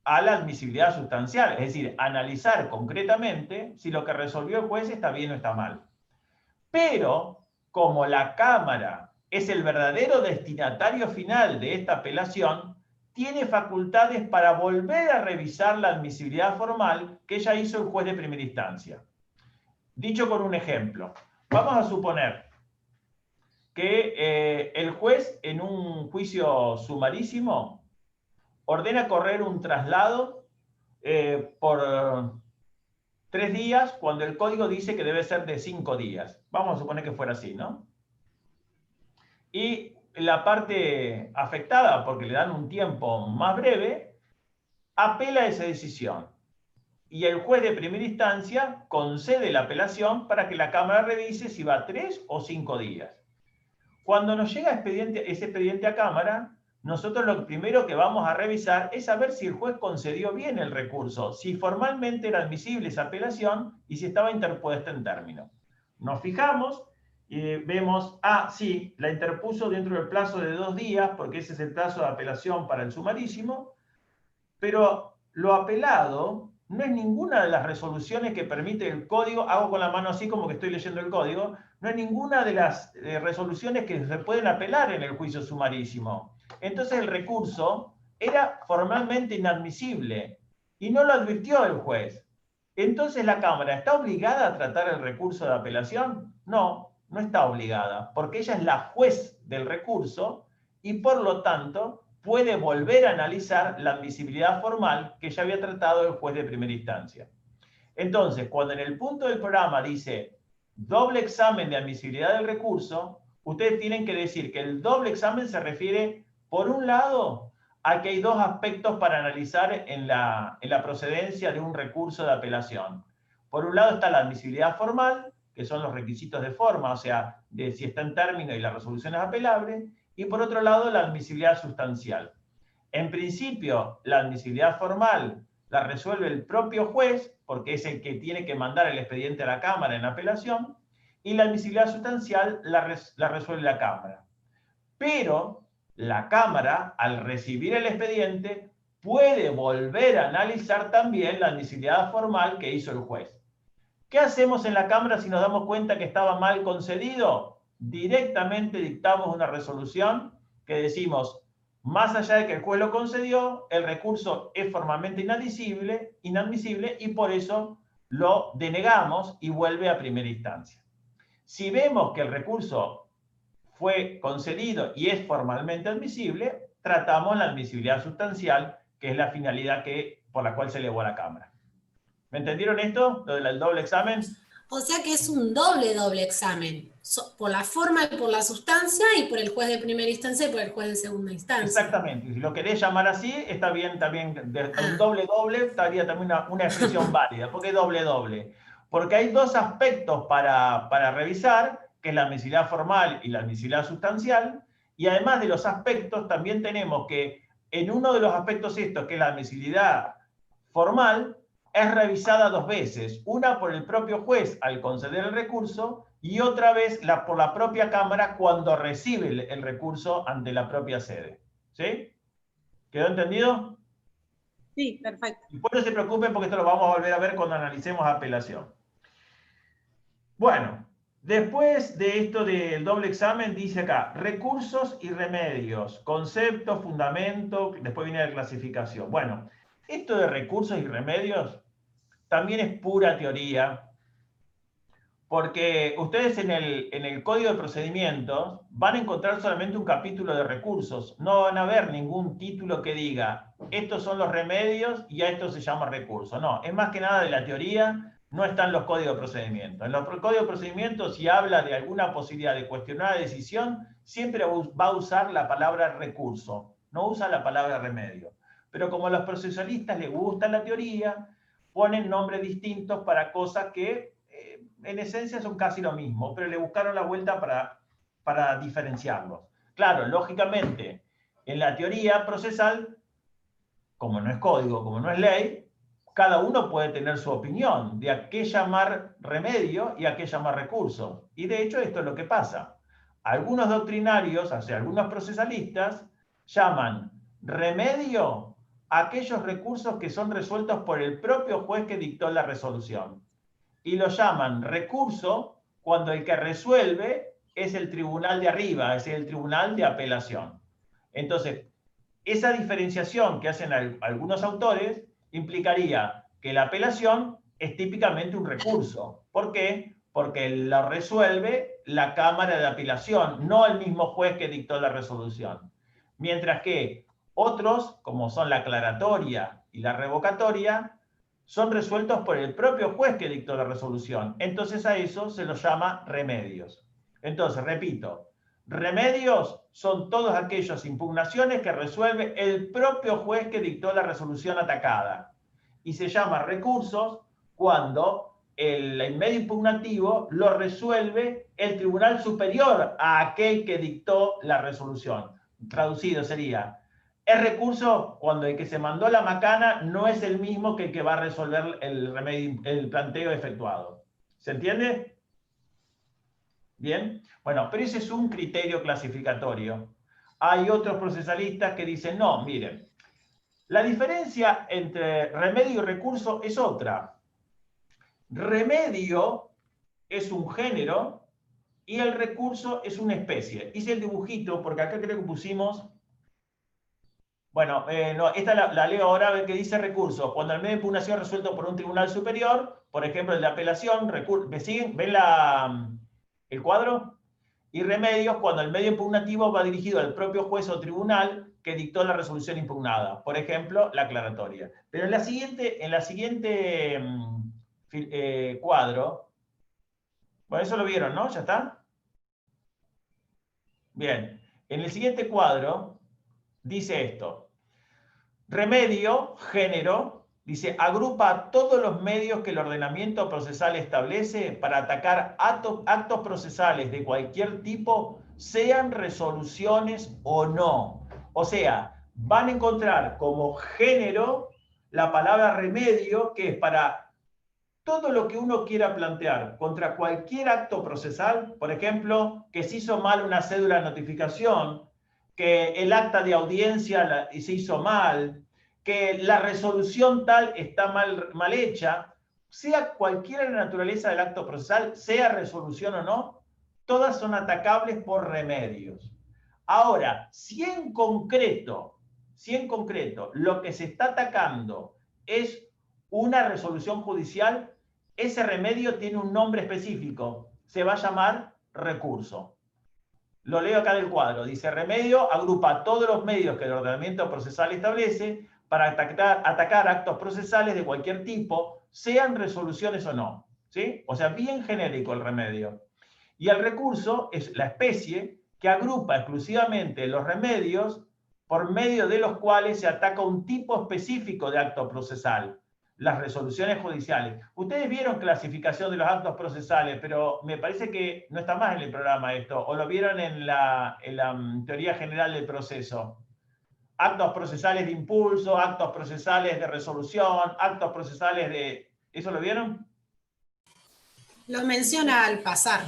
a la admisibilidad sustancial, es decir, analizar concretamente si lo que resolvió el juez está bien o está mal. Pero, como la Cámara es el verdadero destinatario final de esta apelación, tiene facultades para volver a revisar la admisibilidad formal que ya hizo el juez de primera instancia. Dicho con un ejemplo, vamos a suponer que el juez en un juicio sumarísimo ordena correr un traslado por 3 días cuando el código dice que debe ser de 5 días. Vamos a suponer que fuera así, ¿no? Y la parte afectada, porque le dan un tiempo más breve, apela esa decisión. Y el juez de primera instancia concede la apelación para que la Cámara revise si va 3 o 5 días. Cuando nos llega ese expediente a Cámara, nosotros lo primero que vamos a revisar es saber si el juez concedió bien el recurso, si formalmente era admisible esa apelación y si estaba interpuesta en término. Nos fijamos y vemos, sí, la interpuso dentro del plazo de 2 días, porque ese es el plazo de apelación para el sumarísimo, pero lo apelado no es ninguna de las resoluciones que permite el código, hago con la mano así como que estoy leyendo el código, no es ninguna de las resoluciones que se pueden apelar en el juicio sumarísimo. Entonces el recurso era formalmente inadmisible y no lo advirtió el juez. Entonces la Cámara, ¿está obligada a tratar el recurso de apelación? No, no está obligada, porque ella es la juez del recurso y por lo tanto puede volver a analizar la admisibilidad formal que ya había tratado el juez de primera instancia. Entonces, cuando en el punto del programa dice doble examen de admisibilidad del recurso, ustedes tienen que decir que el doble examen se refiere, por un lado, a que hay 2 aspectos para analizar en la procedencia de un recurso de apelación. Por un lado está la admisibilidad formal, que son los requisitos de forma, o sea, de si está en término y la resolución es apelable, y por otro lado la admisibilidad sustancial. En principio, la admisibilidad formal la resuelve el propio juez, porque es el que tiene que mandar el expediente a la Cámara en apelación, y la admisibilidad sustancial la resuelve la Cámara. Pero la Cámara, al recibir el expediente, puede volver a analizar también la admisibilidad formal que hizo el juez. ¿Qué hacemos en la Cámara si nos damos cuenta que estaba mal concedido? Directamente dictamos una resolución que decimos, más allá de que el juez lo concedió, el recurso es formalmente inadmisible y por eso lo denegamos y vuelve a primera instancia. Si vemos que el recurso fue concedido y es formalmente admisible, tratamos la admisibilidad sustancial, que es la finalidad por la cual se elevó a la Cámara. ¿Me entendieron esto? Lo del doble examen. O sea que es un doble examen, por la forma y por la sustancia, y por el juez de primera instancia y por el juez de segunda instancia. Exactamente, si lo querés llamar así, está bien también, un doble estaría también una expresión válida. ¿Por qué doble? Porque hay dos aspectos para revisar, que es la admisibilidad formal y la admisibilidad sustancial, y además de los aspectos, también tenemos que en uno de los aspectos estos, que es la admisibilidad formal, es revisada dos veces, una por el propio juez al conceder el recurso y otra vez por la propia Cámara cuando recibe el recurso ante la propia sede. ¿Sí? ¿Quedó entendido? Sí, perfecto. Y por no se preocupen porque esto lo vamos a volver a ver cuando analicemos apelación. Bueno, después de esto del doble examen, dice acá, recursos y remedios, concepto, fundamento, después viene la clasificación. Bueno, esto de recursos y remedios también es pura teoría, porque ustedes en el Código de Procedimientos van a encontrar solamente un capítulo de recursos, no van a ver ningún título que diga, estos son los remedios y a esto se llama recurso. No, es más que nada de la teoría, no están los códigos de procedimiento. En los códigos de procedimiento, si habla de alguna posibilidad de cuestionar la decisión, siempre va a usar la palabra recurso, no usa la palabra remedio. Pero como a los procesalistas les gusta la teoría, ponen nombres distintos para cosas que en esencia son casi lo mismo, pero le buscaron la vuelta para diferenciarlos. Claro, lógicamente, en la teoría procesal, como no es código, como no es ley, cada uno puede tener su opinión de a qué llamar remedio y a qué llamar recurso. Y de hecho esto es lo que pasa. Algunos doctrinarios, o sea, algunos procesalistas, llaman remedio a aquellos recursos que son resueltos por el propio juez que dictó la resolución. Y lo llaman recurso cuando el que resuelve es el tribunal de arriba, es el tribunal de apelación. Entonces, esa diferenciación que hacen algunos autores implicaría que la apelación es típicamente un recurso. ¿Por qué? Porque lo resuelve la Cámara de Apelación, no el mismo juez que dictó la resolución. Mientras que otros, como son la aclaratoria y la revocatoria, son resueltos por el propio juez que dictó la resolución. Entonces a eso se los llama remedios. Entonces, repito, remedios son todas aquellas impugnaciones que resuelve el propio juez que dictó la resolución atacada. Y se llama recursos cuando el medio impugnativo lo resuelve el tribunal superior a aquel que dictó la resolución. Traducido sería, es recurso cuando el que se mandó la macana no es el mismo que el que va a resolver el planteo efectuado. ¿Se entiende? ¿Bien? Bueno, pero ese es un criterio clasificatorio. Hay otros procesalistas que dicen, no, miren, la diferencia entre remedio y recurso es otra. Remedio es un género y el recurso es una especie. Hice el dibujito porque acá creo que pusimos... Bueno, no, esta la leo ahora, a ver qué dice recurso. Cuando el medio de impugnación es resuelto por un tribunal superior, por ejemplo el de apelación, ¿me siguen? ¿Ven el cuadro? Y remedios cuando el medio impugnativo va dirigido al propio juez o tribunal que dictó la resolución impugnada. Por ejemplo, la aclaratoria. Pero en la siguiente cuadro, bueno, eso lo vieron, ¿no? ¿Ya está? Bien. En el siguiente cuadro dice esto. Remedio, género, dice, agrupa todos los medios que el ordenamiento procesal establece para atacar actos procesales de cualquier tipo, sean resoluciones o no. O sea, van a encontrar como género la palabra remedio, que es para todo lo que uno quiera plantear contra cualquier acto procesal, por ejemplo, que se hizo mal una cédula de notificación, que el acta de audiencia se hizo mal, que la resolución tal está mal hecha, sea cualquiera la naturaleza del acto procesal, sea resolución o no, todas son atacables por remedios. Ahora, si en concreto lo que se está atacando es una resolución judicial, ese remedio tiene un nombre específico, se va a llamar recurso. Lo leo acá del cuadro. Dice, remedio agrupa todos los medios que el ordenamiento procesal establece para atacar actos procesales de cualquier tipo, sean resoluciones o no. ¿Sí? O sea, bien genérico el remedio. Y el recurso es la especie que agrupa exclusivamente los remedios por medio de los cuales se ataca un tipo específico de acto procesal, las resoluciones judiciales. Ustedes vieron clasificación de los actos procesales, pero me parece que no está más en el programa esto, o lo vieron en la teoría general del proceso. Actos procesales de impulso, actos procesales de resolución, actos procesales de... ¿Eso lo vieron? Lo menciona al pasar.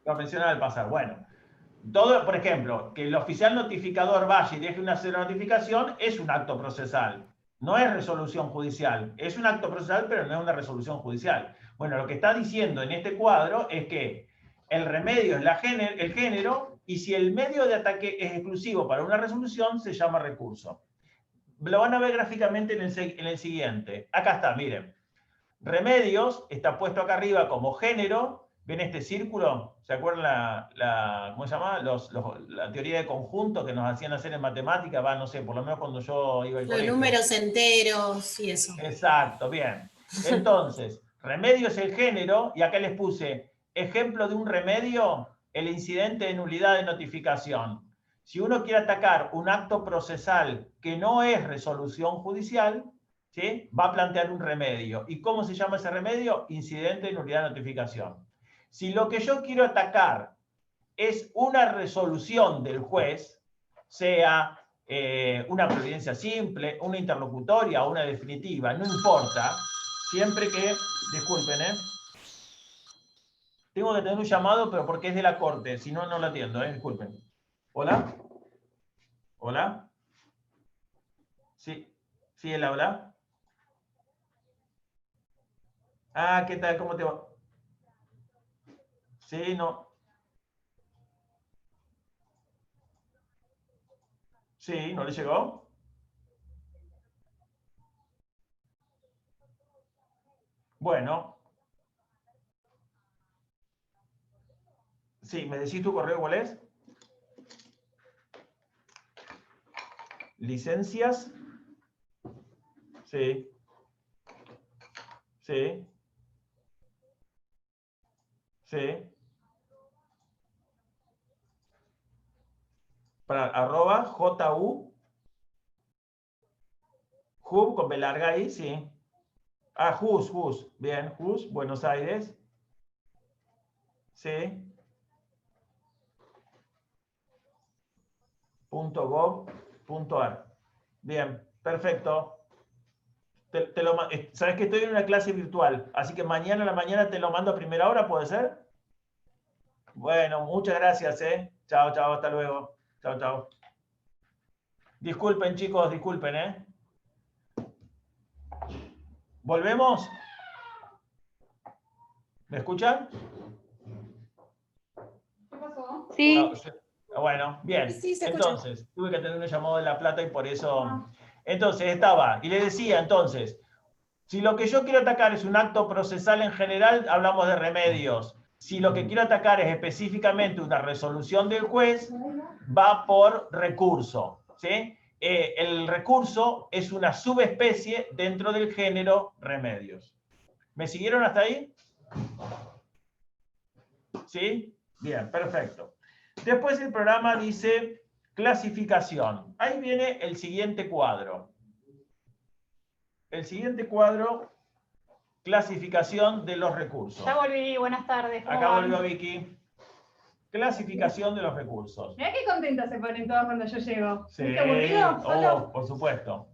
Lo menciona al pasar. Bueno, todo, por ejemplo, que el oficial notificador vaya y deje una cero notificación es un acto procesal. No es resolución judicial. Es un acto procesal, pero no es una resolución judicial. Bueno, lo que está diciendo en este cuadro es que el remedio es el género, y si el medio de ataque es exclusivo para una resolución, se llama recurso. Lo van a ver gráficamente en el siguiente. Acá está, miren. Remedios está puesto acá arriba como género. ¿Ven este círculo? ¿Se acuerdan ¿cómo se llama? La teoría de conjunto que nos hacían hacer en matemática? No sé, por lo menos cuando yo iba al Los colegio. números enteros y eso. Exacto, bien. Entonces, remedio es el género, y acá les puse ejemplo de un remedio, el incidente de nulidad de notificación. Si uno quiere atacar un acto procesal que no es resolución judicial, ¿sí?, va a plantear un remedio. ¿Y cómo se llama ese remedio? Incidente de nulidad de notificación. Si lo que yo quiero atacar es una resolución del juez, sea una providencia simple, una interlocutoria o una definitiva, no importa, siempre que, disculpen, tengo que tener un llamado, pero porque es de la corte, si no, no lo atiendo, disculpen. ¿Hola? ¿Hola? Sí, sí, él habla. Ah, ¿qué tal? ¿Cómo te va? Sí, no. Sí, ¿no le llegó? Bueno. Sí, ¿me decís tu correo cuál es? Licencias. Sí. Sí. Sí. Para arroba JU. JUB con B larga ahí, sí. Ah, JUS. Bien, JUS, Buenos Aires. Sí. .gov.ar. Bien, perfecto. Sabes que estoy en una clase virtual, así que mañana a la mañana te lo mando a primera hora, ¿puede ser? Bueno, muchas gracias, Chao, chao, hasta luego. Chao, chao. Disculpen, chicos, disculpen, ¿Volvemos? ¿Me escuchan? ¿Qué pasó? Sí. Bueno, bien. Sí, se escucha. Entonces, tuve que tener un llamado de La Plata y por eso... Entonces, estaba, y le decía, entonces, si lo que yo quiero atacar es un acto procesal en general, hablamos de remedios. Si lo que quiero atacar es específicamente una resolución del juez, va por recurso, ¿sí? El recurso es una subespecie dentro del género remedios. ¿Me siguieron hasta ahí? ¿Sí? Bien, perfecto. Después el programa dice clasificación. Ahí viene el siguiente cuadro. El siguiente cuadro, clasificación de los recursos. Ya volví, buenas tardes. ¿cómo Acá van? volvió Vicky. Clasificación de los recursos. Mirá qué contentas se ponen todas cuando yo llego. Sí. ¿Viste aburrido? ¿Solo? Por supuesto.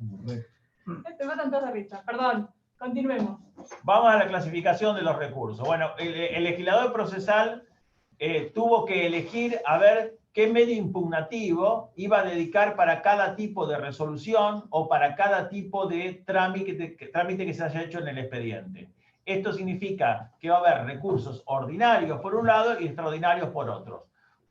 Te matan todas de risa. Perdón, continuemos. Vamos a la clasificación de los recursos. Bueno, el legislador procesal tuvo que elegir a ver qué medio impugnativo iba a dedicar para cada tipo de resolución o para cada tipo de trámite que se haya hecho en el expediente. Esto significa que va a haber recursos ordinarios por un lado y extraordinarios por otros.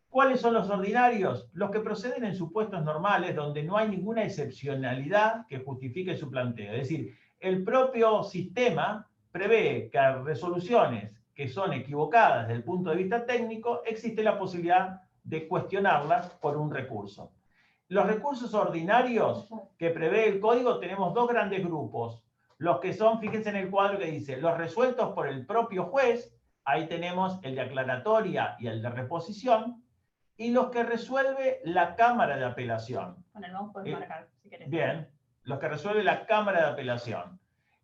¿Cuáles son los ordinarios? Los que proceden en supuestos normales donde no hay ninguna excepcionalidad que justifique su planteo. Es decir, el propio sistema prevé que resoluciones que son equivocadas desde el punto de vista técnico, existe la posibilidad de cuestionarlas por un recurso. Los recursos ordinarios que prevé el código tenemos dos grandes grupos. Los que son, fíjense en el cuadro que dice, los resueltos por el propio juez, ahí tenemos el de aclaratoria y el de reposición, y los que resuelve la Cámara de Apelación. Con el mouse puedes marcar, si querés. Bien, los que resuelve la Cámara de Apelación.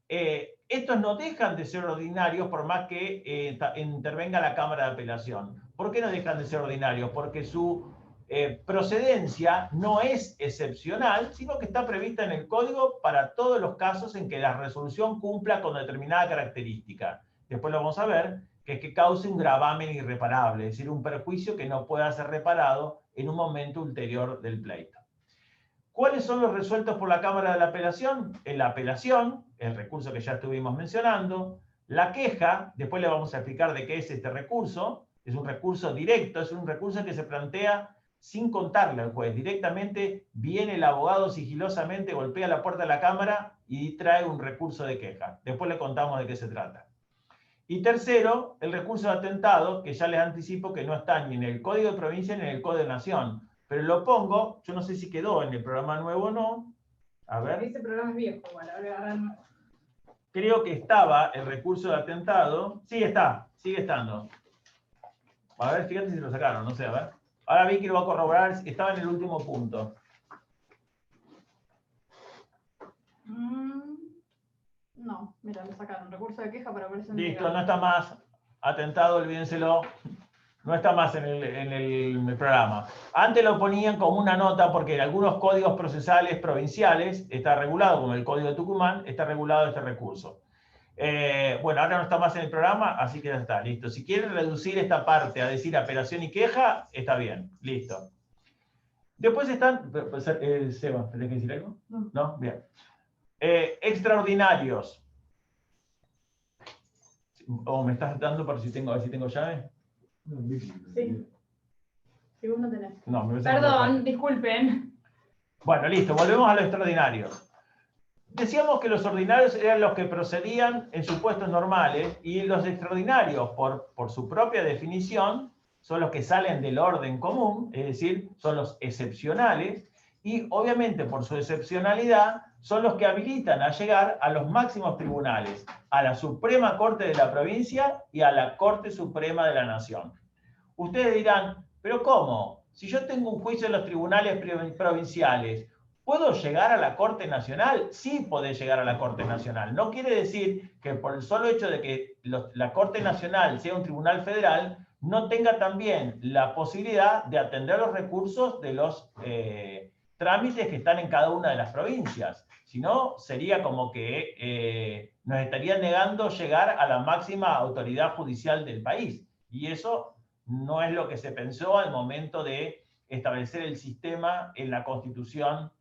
Estos no dejan de ser ordinarios por más que intervenga la Cámara de Apelación. ¿Por qué no dejan de ser ordinarios? Porque su procedencia no es excepcional, sino que está prevista en el código para todos los casos en que la resolución cumpla con determinada característica. Después lo vamos a ver, que es que cause un gravamen irreparable, es decir, un perjuicio que no pueda ser reparado en un momento ulterior del pleito. ¿Cuáles son los resueltos por la Cámara de la Apelación? En la apelación, el recurso que ya estuvimos mencionando, la queja, después le vamos a explicar de qué es este recurso, es un recurso directo, es un recurso que se plantea sin contarle al juez. Directamente viene el abogado sigilosamente, golpea la puerta de la Cámara y trae un recurso de queja. Después le contamos de qué se trata. Y tercero, el recurso de atentado, que ya les anticipo que no está ni en el Código de Provincia ni en el Código de Nación. Pero lo pongo, yo no sé si quedó en el programa nuevo o no. A ver. Ese programa es viejo, bueno, ahora no. Creo que estaba el recurso de atentado. Sí, está, sigue estando. A ver, fíjate si lo sacaron, no sé, a ver. Ahora Vicky lo va a corroborar, estaba en el último punto. No, mira, lo sacaron. Recurso de queja para presión Listo, legal. no está más. Atentado, olvídenselo. No está más en el programa. Antes lo ponían como una nota porque en algunos códigos procesales provinciales está regulado, como el Código de Tucumán, está regulado este recurso. Bueno, ahora no está más en el programa, así que ya está, listo. Si quieren reducir esta parte a decir apelación y queja, está bien, listo. Después están... Seba, ¿tenés que decir algo? No, bien. Extraordinarios. ¿O me estás dando para si tengo, a ver si tengo llave? Sí. Si vos no tenés. No, me Perdón, disculpen. Bueno, listo, volvemos a los extraordinarios. Decíamos que los ordinarios eran los que procedían en supuestos normales y los extraordinarios, por su propia definición, son los que salen del orden común, es decir, son los excepcionales y obviamente por su excepcionalidad son los que habilitan a llegar a los máximos tribunales, a la Suprema Corte de la provincia y a la Corte Suprema de la Nación. Ustedes dirán, ¿pero cómo? Si yo tengo un juicio en los tribunales provinciales, ¿puedo llegar a la Corte Nacional? Sí podés llegar a la Corte Nacional. No quiere decir que por el solo hecho de que la Corte Nacional sea un tribunal federal, no tenga también la posibilidad de atender los recursos de los trámites que están en cada una de las provincias. Si no, sería como que nos estarían negando llegar a la máxima autoridad judicial del país. Y eso no es lo que se pensó al momento de establecer el sistema en la Constitución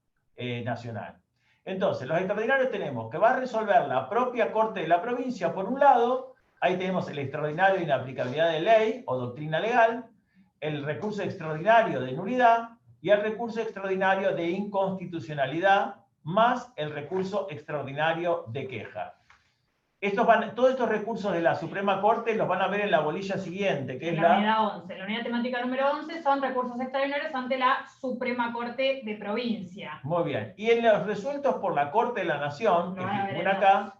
nacional. Entonces, los extraordinarios tenemos que va a resolver la propia Corte de la provincia, por un lado, ahí tenemos el extraordinario de inaplicabilidad de ley o doctrina legal, el recurso extraordinario de nulidad y el recurso extraordinario de inconstitucionalidad, más el recurso extraordinario de queja. Todos estos recursos de la Suprema Corte los van a ver en la bolilla siguiente, que es la unidad 11. La unidad temática número 11 son recursos extraordinarios ante la Suprema Corte de provincia. Muy bien. Y en los resueltos por la Corte de la Nación, que figuran acá,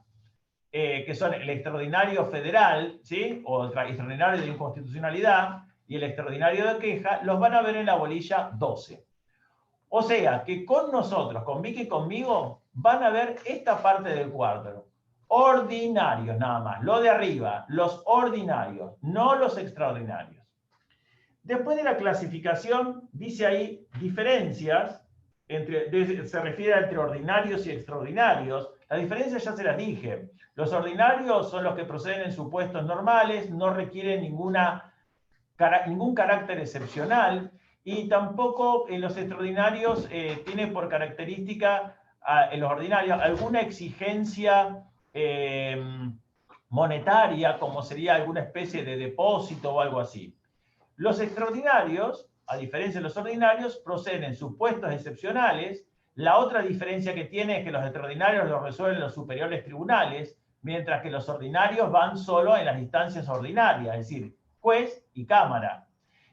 que son el extraordinario federal, ¿sí? O el extraordinario de inconstitucionalidad y el extraordinario de queja, los van a ver en la bolilla 12. O sea, que con nosotros, con Vicky y conmigo, van a ver esta parte del cuadro. Ordinarios, nada más. Lo de arriba, los ordinarios, no los extraordinarios. Después de la clasificación, dice ahí diferencias, se refiere entre ordinarios y extraordinarios. La diferencia ya se las dije. Los ordinarios son los que proceden en supuestos normales, no requieren ningún carácter excepcional, y tampoco los extraordinarios tienen por característica, en los ordinarios, alguna exigencia monetaria, como sería alguna especie de depósito o algo así. Los extraordinarios, a diferencia de los ordinarios, proceden en supuestos excepcionales. La otra diferencia que tiene es que los extraordinarios los resuelven los superiores tribunales, mientras que los ordinarios van solo en las instancias ordinarias, es decir, juez y cámara.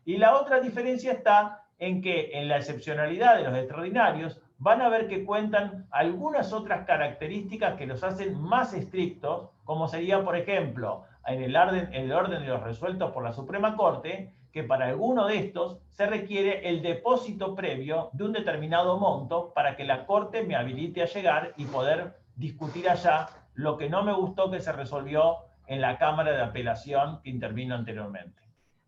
Y la otra diferencia está en que en la excepcionalidad de los extraordinarios van a ver que cuentan algunas otras características que los hacen más estrictos, como sería, por ejemplo, en el orden de los resueltos por la Suprema Corte, que para alguno de estos se requiere el depósito previo de un determinado monto para que la Corte me habilite a llegar y poder discutir allá lo que no me gustó que se resolvió en la Cámara de Apelación que intervino anteriormente.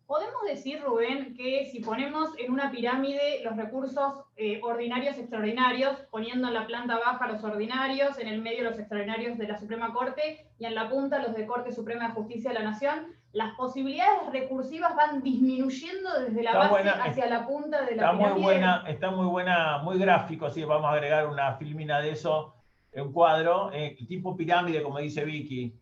¿Podemos decir, Rubén, que si ponemos en una pirámide los recursos ordinarios y extraordinarios, poniendo en la planta baja los ordinarios, en el medio los extraordinarios de la Suprema Corte y en la punta los de Corte Suprema de Justicia de la Nación, las posibilidades recursivas van disminuyendo desde la base hacia la punta de la pirámide? Está muy buena, muy gráfico, así que vamos a agregar una filmina de eso, un cuadro, tipo pirámide, como dice Vicky.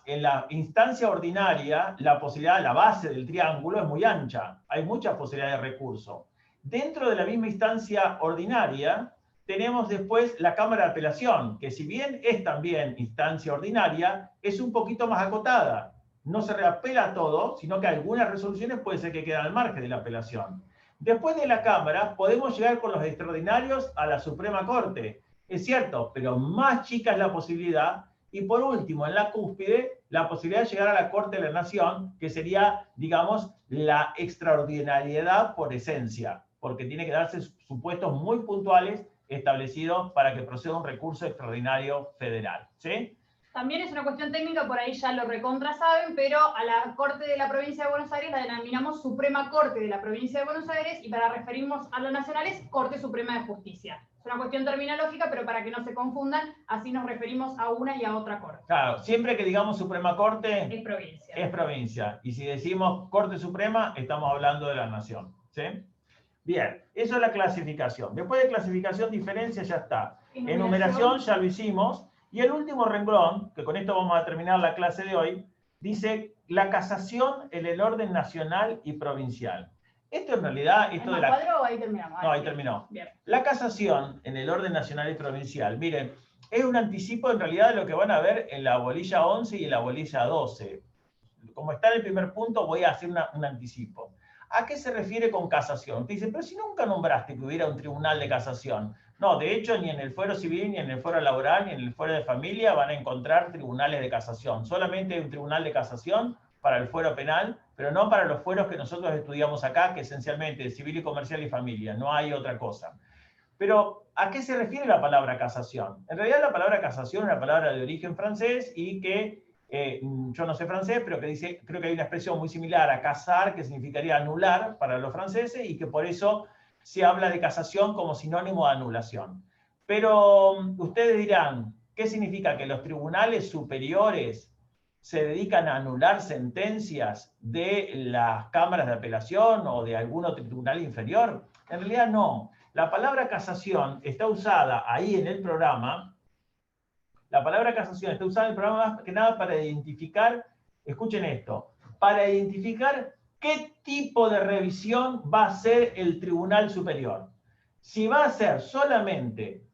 En la instancia ordinaria, la posibilidad, la base del triángulo es muy ancha. Hay muchas posibilidades de recurso. Dentro de la misma instancia ordinaria, tenemos después la Cámara de Apelación, que si bien es también instancia ordinaria, es un poquito más acotada. No se reapela a todo, sino que algunas resoluciones puede ser que quedan al margen de la apelación. Después de la Cámara, podemos llegar con los extraordinarios a la Suprema Corte. Es cierto, pero más chica es la posibilidad. Y por último, en la cúspide, la posibilidad de llegar a la Corte de la Nación, que sería, digamos, la extraordinariedad por esencia, porque tiene que darse supuestos muy puntuales establecidos para que proceda un recurso extraordinario federal. ¿Sí? También es una cuestión técnica, por ahí ya lo recontra saben, pero a la Corte de la Provincia de Buenos Aires la denominamos Suprema Corte de la Provincia de Buenos Aires y para referirnos a la nacional es Corte Suprema de Justicia. Es una cuestión terminológica, pero para que no se confundan, así nos referimos a una y a otra corte. Claro, siempre que digamos Suprema Corte, es provincia. Es provincia. Y si decimos Corte Suprema, estamos hablando de la nación. ¿Sí? Bien, eso es la clasificación. Después de clasificación, diferencia, ya está. Enumeración, ya lo hicimos. Y el último renglón, que con esto vamos a terminar la clase de hoy, dice la casación en el orden nacional y provincial. Esto en realidad... ¿Esto de la... cuadro o ahí terminamos? No, ahí terminó. Bien. La casación en el orden nacional y provincial, miren, es un anticipo en realidad de lo que van a ver en la bolilla 11 y en la bolilla 12. Como está en el primer punto, voy a hacer un anticipo. ¿A qué se refiere con casación? Te dicen, pero si nunca nombraste que hubiera un tribunal de casación. No, de hecho, ni en el fuero civil, ni en el fuero laboral, ni en el fuero de familia van a encontrar tribunales de casación. Solamente hay un tribunal de casación para el fuero penal, pero no para los fueros que nosotros estudiamos acá, que esencialmente es civil y comercial y familia. No hay otra cosa. Pero, ¿a qué se refiere la palabra casación? En realidad la palabra casación es una palabra de origen francés y que, yo no sé francés, pero que dice, creo que hay una expresión muy similar a casar, que significaría anular para los franceses, y que por eso se habla de casación como sinónimo de anulación. Pero ustedes dirán, ¿qué significa? ¿Que los tribunales superiores se dedican a anular sentencias de las cámaras de apelación o de algún otro tribunal inferior? En realidad no. La palabra casación está usada ahí en el programa. La palabra casación está usada en el programa más que nada para identificar, escuchen esto, para identificar qué tipo de revisión va a hacer el Tribunal Superior. Si va a ser solamente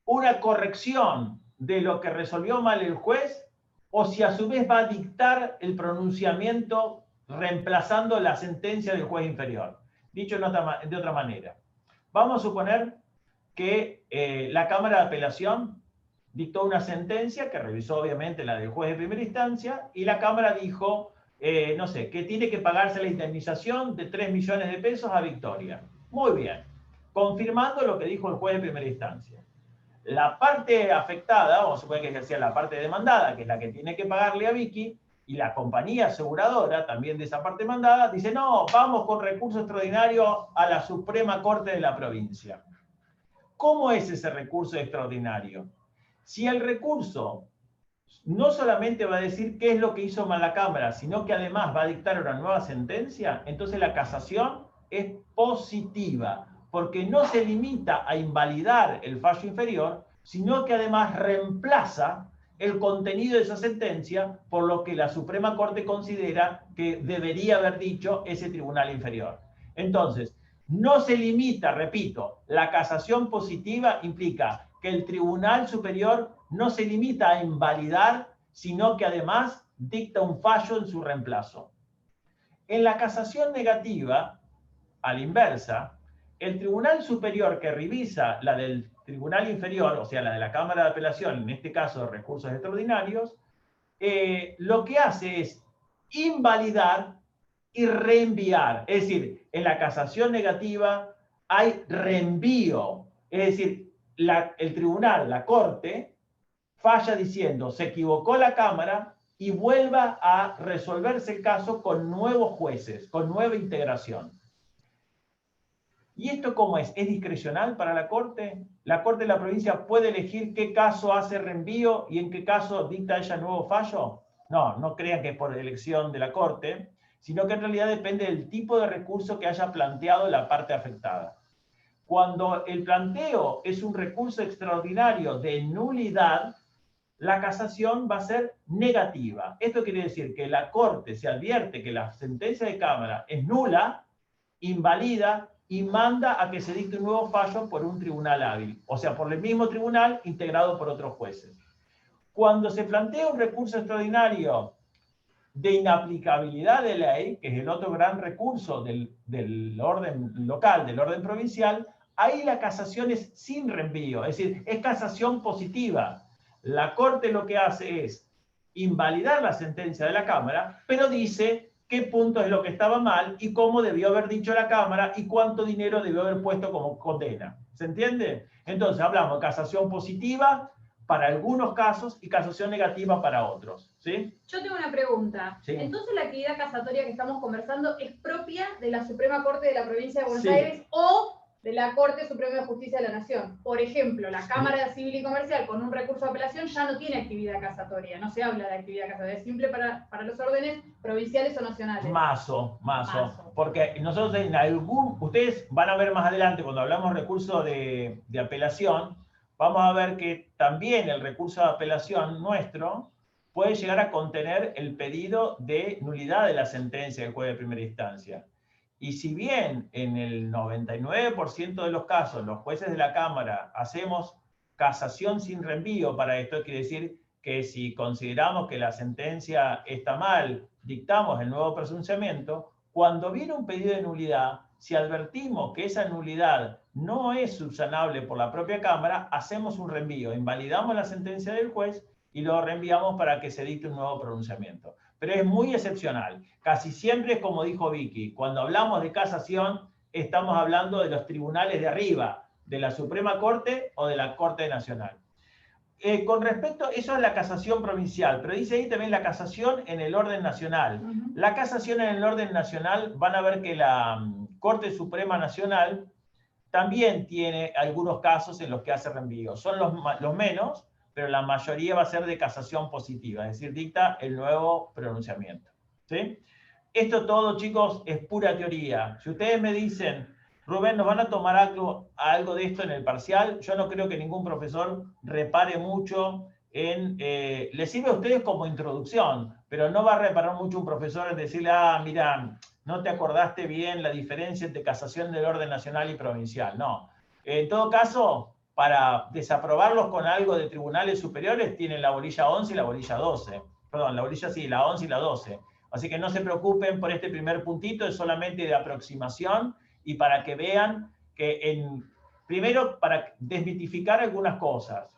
una corrección de lo que resolvió mal el juez, o si a su vez va a dictar el pronunciamiento reemplazando la sentencia del juez inferior. Dicho de otra manera, vamos a suponer que la Cámara de Apelación dictó una sentencia que revisó obviamente la del juez de primera instancia y la Cámara dijo, no sé, que tiene que pagarse la indemnización de 3 millones de pesos a Victoria. Muy bien, confirmando lo que dijo el juez de primera instancia. La parte afectada, vamos a suponer que sea la parte demandada, que es la que tiene que pagarle a Vicky, y la compañía aseguradora, también de esa parte demandada, dice, no, vamos con recurso extraordinario a la Suprema Corte de la provincia. ¿Cómo es ese recurso extraordinario? Si el recurso no solamente va a decir qué es lo que hizo mal la Cámara, sino que además va a dictar una nueva sentencia, entonces la casación es positiva, porque no se limita a invalidar el fallo inferior, sino que además reemplaza el contenido de esa sentencia por lo que la Suprema Corte considera que debería haber dicho ese tribunal inferior. Entonces, no se limita, repito, la casación positiva implica que el Tribunal Superior no se limita a invalidar, sino que además dicta un fallo en su reemplazo. En la casación negativa, a la inversa, el tribunal superior que revisa la del tribunal inferior, o sea, la de la Cámara de Apelación, en este caso de recursos extraordinarios, lo que hace es invalidar y reenviar. Es decir, en la casación negativa hay reenvío. Es decir, el tribunal, la Corte, falla diciendo, se equivocó la Cámara y vuelva a resolverse el caso con nuevos jueces, con nueva integración. ¿Y esto cómo es? ¿Es discrecional para la Corte? ¿La Corte de la provincia puede elegir qué caso hace reenvío y en qué caso dicta ella nuevo fallo? No, no crean que es por elección de la Corte, sino que en realidad depende del tipo de recurso que haya planteado la parte afectada. Cuando el planteo es un recurso extraordinario de nulidad, la casación va a ser negativa. Esto quiere decir que la Corte se advierte que la sentencia de Cámara es nula, invalida y manda a que se dicte un nuevo fallo por un tribunal hábil, o sea, por el mismo tribunal integrado por otros jueces. Cuando se plantea un recurso extraordinario de inaplicabilidad de ley, que es el otro gran recurso del orden local, del orden provincial, ahí la casación es sin reenvío, es decir, es casación positiva. La Corte lo que hace es invalidar la sentencia de la Cámara, pero dice qué punto es lo que estaba mal y cómo debió haber dicho la Cámara y cuánto dinero debió haber puesto como condena. ¿Se entiende? Entonces hablamos de casación positiva para algunos casos y casación negativa para otros. ¿Sí? Yo tengo una pregunta. Sí. Entonces, ¿la actividad casatoria que estamos conversando es propia de la Suprema Corte de la Provincia de Buenos Sí. Aires o de la Corte Suprema de Justicia de la Nación? Por ejemplo, la Cámara Civil y Comercial con un recurso de apelación ya no tiene actividad casatoria, no se habla de actividad casatoria, es simple para los órdenes provinciales o nacionales. Mazo. Porque nosotros ustedes van a ver más adelante cuando hablamos de recurso de apelación, vamos a ver que también el recurso de apelación nuestro puede llegar a contener el pedido de nulidad de la sentencia del juez de primera instancia. Y si bien en el 99% de los casos los jueces de la Cámara hacemos casación sin reenvío para esto, quiere decir que si consideramos que la sentencia está mal, dictamos el nuevo pronunciamiento, cuando viene un pedido de nulidad, si advertimos que esa nulidad no es subsanable por la propia Cámara, hacemos un reenvío, invalidamos la sentencia del juez y lo reenviamos para que se dicte un nuevo pronunciamiento. Pero es muy excepcional. Casi siempre es como dijo Vicky, cuando hablamos de casación, estamos hablando de los tribunales de arriba, de la Suprema Corte o de la Corte Nacional. Con respecto, eso es la casación provincial, pero dice ahí también la casación en el orden nacional. La casación en el orden nacional, van a ver que la Corte Suprema Nacional también tiene algunos casos en los que hace reenvío. Son los menos, pero la mayoría va a ser de casación positiva, es decir, dicta el nuevo pronunciamiento. ¿Sí? Esto todo, chicos, es pura teoría. Si ustedes me dicen, Rubén, ¿nos van a tomar algo de esto en el parcial? Yo no creo que ningún profesor repare mucho en... les sirve a ustedes como introducción, pero no va a reparar mucho un profesor en decirle, mira, no te acordaste bien la diferencia entre casación del orden nacional y provincial. No. En todo caso, para desaprobarlos con algo de tribunales superiores, tienen la bolilla 11 y la bolilla 12. Perdón, la bolilla sí, la 11 y la 12. Así que no se preocupen por este primer puntito, es solamente de aproximación y para que vean que primero para desmitificar algunas cosas.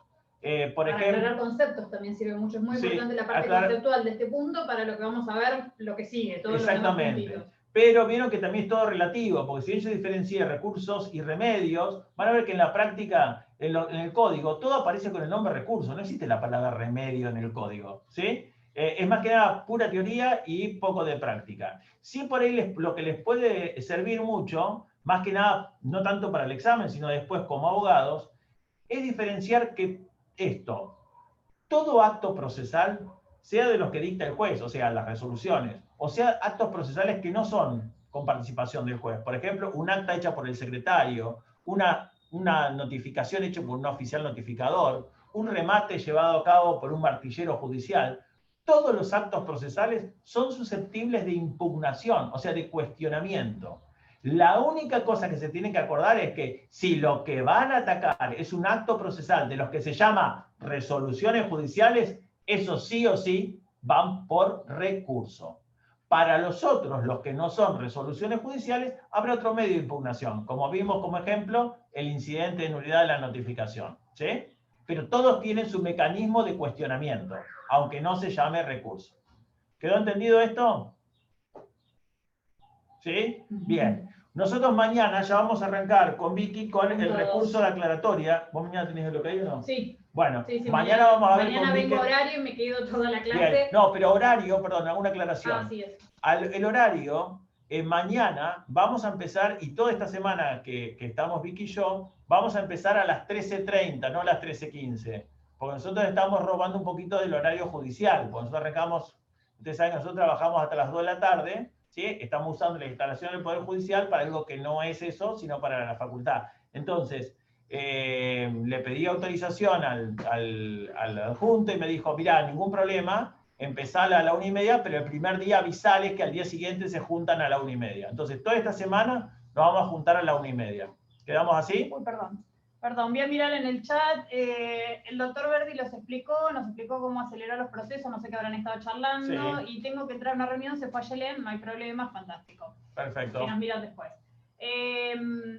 Por para ejemplo, aclarar conceptos también sirve mucho, es muy sí, importante la parte conceptual de este punto para lo que vamos a ver, lo que sigue, todos los demás puntitos. Pero vieron que también es todo relativo, porque si ellos diferencian recursos y remedios, van a ver que en la práctica, en el código, todo aparece con el nombre recurso, no existe la palabra remedio en el código, ¿sí? Es más que nada pura teoría y poco de práctica. Sí, por ahí lo que les puede servir mucho, más que nada, no tanto para el examen, sino después como abogados, es diferenciar que todo acto procesal, sea de los que dicta el juez, o sea, las resoluciones, o sea, actos procesales que no son con participación del juez. Por ejemplo, un acta hecha por el secretario, una notificación hecha por un oficial notificador, un remate llevado a cabo por un martillero judicial. Todos los actos procesales son susceptibles de impugnación, o sea, de cuestionamiento. La única cosa que se tiene que acordar es que si lo que van a atacar es un acto procesal de los que se llama resoluciones judiciales, eso sí o sí van por recurso. Para los otros, los que no son resoluciones judiciales, habrá otro medio de impugnación, como vimos como ejemplo el incidente de nulidad de la notificación, ¿sí? Pero todos tienen su mecanismo de cuestionamiento, aunque no se llame recurso. ¿Quedó entendido esto? ¿Sí? Bien. Nosotros mañana ya vamos a arrancar con Vicky con el recurso de aclaratoria. ¿Vos mañana tenés lo que hay o no? Sí. Bueno, Sí, mañana vamos a ver mañana con Vicky. vengo horario y me quedo toda la clase. Bien. No, pero horario, perdón, alguna aclaración. Ah, sí, es. El horario, mañana vamos a empezar, y toda esta semana que estamos Vicky y yo, vamos a empezar a las 13:30, no a las 13:15. Porque nosotros estamos robando un poquito del horario judicial. Porque nosotros arrancamos, ustedes saben que nosotros trabajamos hasta las 2 de la tarde, ¿sí? Estamos usando la instalación del Poder Judicial para algo que no es eso, sino para la facultad. Entonces, le pedí autorización al adjunto y me dijo, mirá, ningún problema, empezala a la 1:30, pero el primer día avisales que al día siguiente se juntan a la 1:30. Entonces, toda esta semana nos vamos a juntar a la 1:30. ¿Quedamos así? Uy, perdón. Perdón, voy a mirar en el chat. El doctor Verdi nos explicó cómo acelerar los procesos, no sé qué habrán estado charlando, Sí. y tengo que entrar a una reunión, se fue a Yelén, no hay problema, fantástico. Perfecto. Que nos miran después.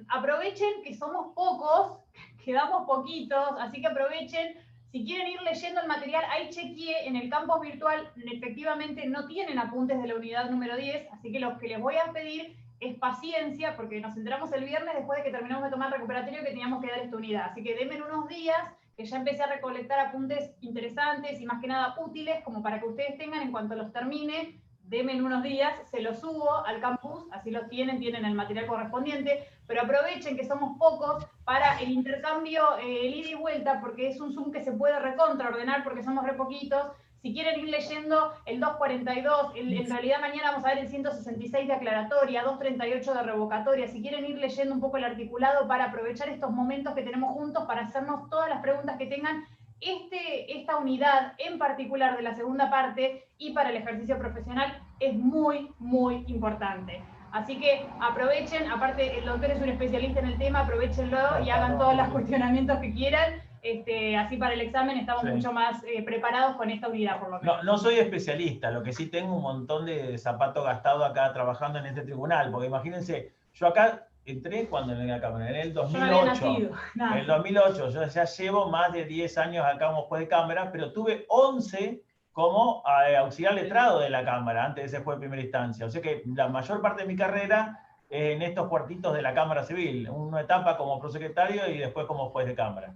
Aprovechen que somos pocos, quedamos poquitos, así que aprovechen. Si quieren ir leyendo el material, ahí chequeé en el campus virtual, efectivamente no tienen apuntes de la unidad número 10, así que lo que les voy a pedir es paciencia, porque nos enteramos el viernes después de que terminamos de tomar recuperatorio que teníamos que dar esta unidad. Así que denme unos días, que ya empecé a recolectar apuntes interesantes y más que nada útiles, como para que ustedes tengan en cuanto los termine. Denme unos días, se los subo al campus, así los tienen el material correspondiente, pero aprovechen que somos pocos para el intercambio, el ida y vuelta, porque es un Zoom que se puede recontraordenar porque somos re poquitos. Si quieren ir leyendo el 242, en realidad mañana vamos a ver el 166 de aclaratoria, 238 de revocatoria. Si quieren ir leyendo un poco el articulado para aprovechar estos momentos que tenemos juntos para hacernos todas las preguntas que tengan, esta unidad en particular de la segunda parte y para el ejercicio profesional es muy, muy importante. Así que aprovechen, aparte el doctor es un especialista en el tema, aprovechenlo y hagan todos los cuestionamientos que quieran. Así para el examen estamos mucho más preparados con esta unidad, por lo menos. No soy especialista, lo que sí tengo un montón de zapatos gastados acá trabajando en este tribunal, porque imagínense, yo acá entré cuando en la Cámara, en el 2008. Yo no había nacido. En el 2008, yo ya llevo más de 10 años acá como juez de Cámara, pero tuve 11 como auxiliar letrado de la Cámara, antes de ser juez de primera instancia. O sea que la mayor parte de mi carrera en estos cuartitos de la Cámara Civil, una etapa como prosecretario y después como juez de Cámara.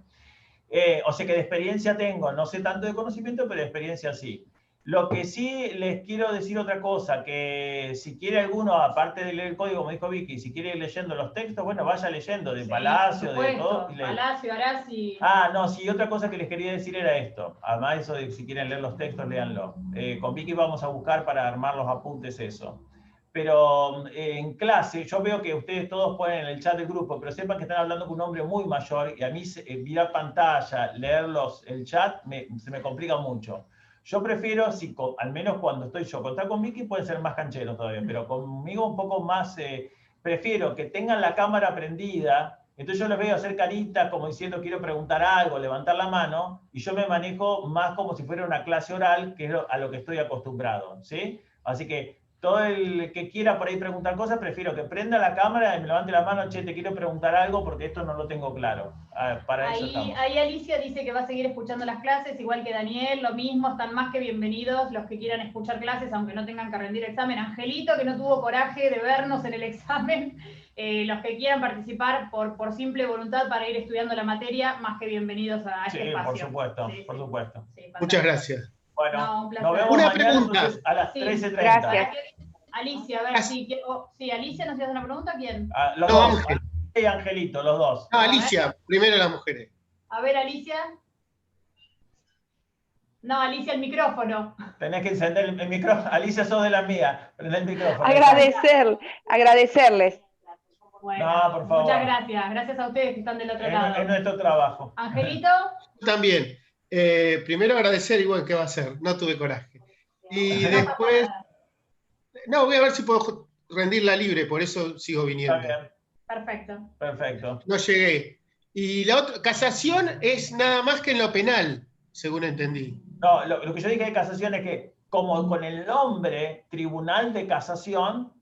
O sea que de experiencia tengo, no sé tanto de conocimiento, pero de experiencia sí. Lo que sí les quiero decir otra cosa, que si quiere alguno, aparte de leer el código, como dijo Vicky, si quiere ir leyendo los textos, bueno, vaya leyendo, de Palacio, de todo. Palacio, Arasi. Ah, no, sí, otra cosa que les quería decir era esto. Además, eso de si quieren leer los textos, léanlo. Con Vicky vamos a buscar para armar los apuntes eso. Pero en clase, yo veo que ustedes todos ponen en el chat del grupo, pero sepan que están hablando con un hombre muy mayor y a mí mirar pantalla, leerlos, el chat, se me complica mucho. Yo prefiero, al menos cuando estoy yo, contar con Vicky pueden ser más cancheros todavía, pero conmigo un poco más, prefiero que tengan la cámara prendida, entonces yo les veo hacer caritas como diciendo quiero preguntar algo, levantar la mano, y yo me manejo más como si fuera una clase oral, que es a lo que estoy acostumbrado, ¿sí? Así que todo el que quiera por ahí preguntar cosas, prefiero que prenda la cámara y me levante la mano, che, te quiero preguntar algo porque esto no lo tengo claro. Para eso estamos. Ahí Alicia dice que va a seguir escuchando las clases, igual que Daniel, lo mismo, están más que bienvenidos los que quieran escuchar clases, aunque no tengan que rendir examen. Angelito, que no tuvo coraje de vernos en el examen, los que quieran participar por simple voluntad para ir estudiando la materia, más que bienvenidos a este espacio. Por supuesto, sí, por supuesto. Sí, muchas gracias. Bueno, no, nos vemos una mañana pregunta a las sí, 13:30. Gracias. Alicia, a ver si Alicia nos hace una pregunta, ¿quién? Los No, dos, Ángel. y Angelito, los dos. No, Alicia, primero las mujeres. A ver, Alicia. No, Alicia, el micrófono. Tenés que encender el micrófono. Alicia, sos de la mía. Prende el micrófono. Agradecerles. Bueno, No, por favor. muchas gracias. Gracias a ustedes que están del otro lado. Es nuestro trabajo. Angelito. También. Primero agradecer, igual que va a ser, no tuve coraje. Y después, no, voy a ver si puedo rendirla libre, por eso sigo viniendo. Está bien. Perfecto. Perfecto. No llegué. Y la otra, casación es nada más que en lo penal, según entendí. No, lo que yo dije de casación es que como con el nombre Tribunal de Casación,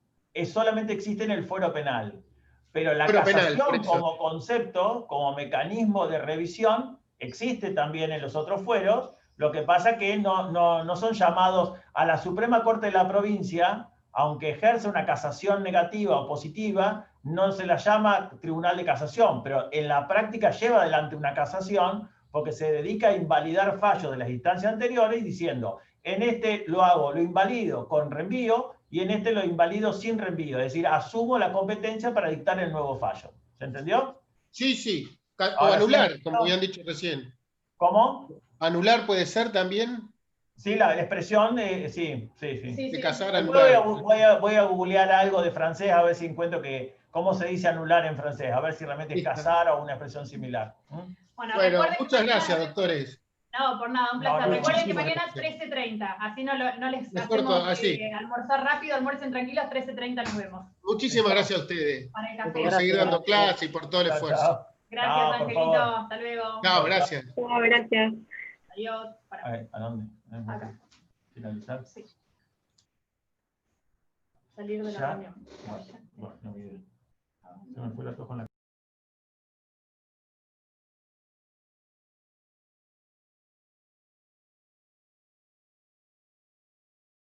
solamente existe en el fuero penal. Pero la Fuero penal, casación por eso. como concepto, como mecanismo de revisión, existe también en los otros fueros. Lo que pasa que no son llamados a la Suprema Corte de la provincia, aunque ejerce una casación negativa o positiva, no se la llama Tribunal de Casación, pero en la práctica lleva adelante una casación porque se dedica a invalidar fallos de las instancias anteriores diciendo, en este lo invalido con reenvío y en este lo invalido sin reenvío, es decir, asumo la competencia para dictar el nuevo fallo. ¿Se entendió? Sí, sí. O Ahora anular, sí. como habían dicho recién. ¿Cómo? ¿Anular puede ser también? Sí, la expresión, sí. De casar, Después anular. voy a googlear algo de francés a ver si encuentro cómo se dice anular en francés, a ver si realmente es Listo. casar o una expresión similar. Bueno, Bueno, recuerden que muchas mañana- gracias, doctores. No, por nada, un No, placer. no, Recuerden que muchísimas mañana gracias. 13:30, así no les Mejor hacemos así. almorzar rápido, almuercen tranquilos, 13:30 nos vemos. Muchísimas gracias a ustedes Para el por café. seguir dando clase y por todo el Chao, esfuerzo. chao. Gracias, No, por Angelito. favor. Hasta luego. Chao, gracias. Gracias. Adiós. Para. ¿A dónde? Acá. Finalizar. Sí. Salir de la ¿Ya? reunión. Bueno, no, se me fue la toja en la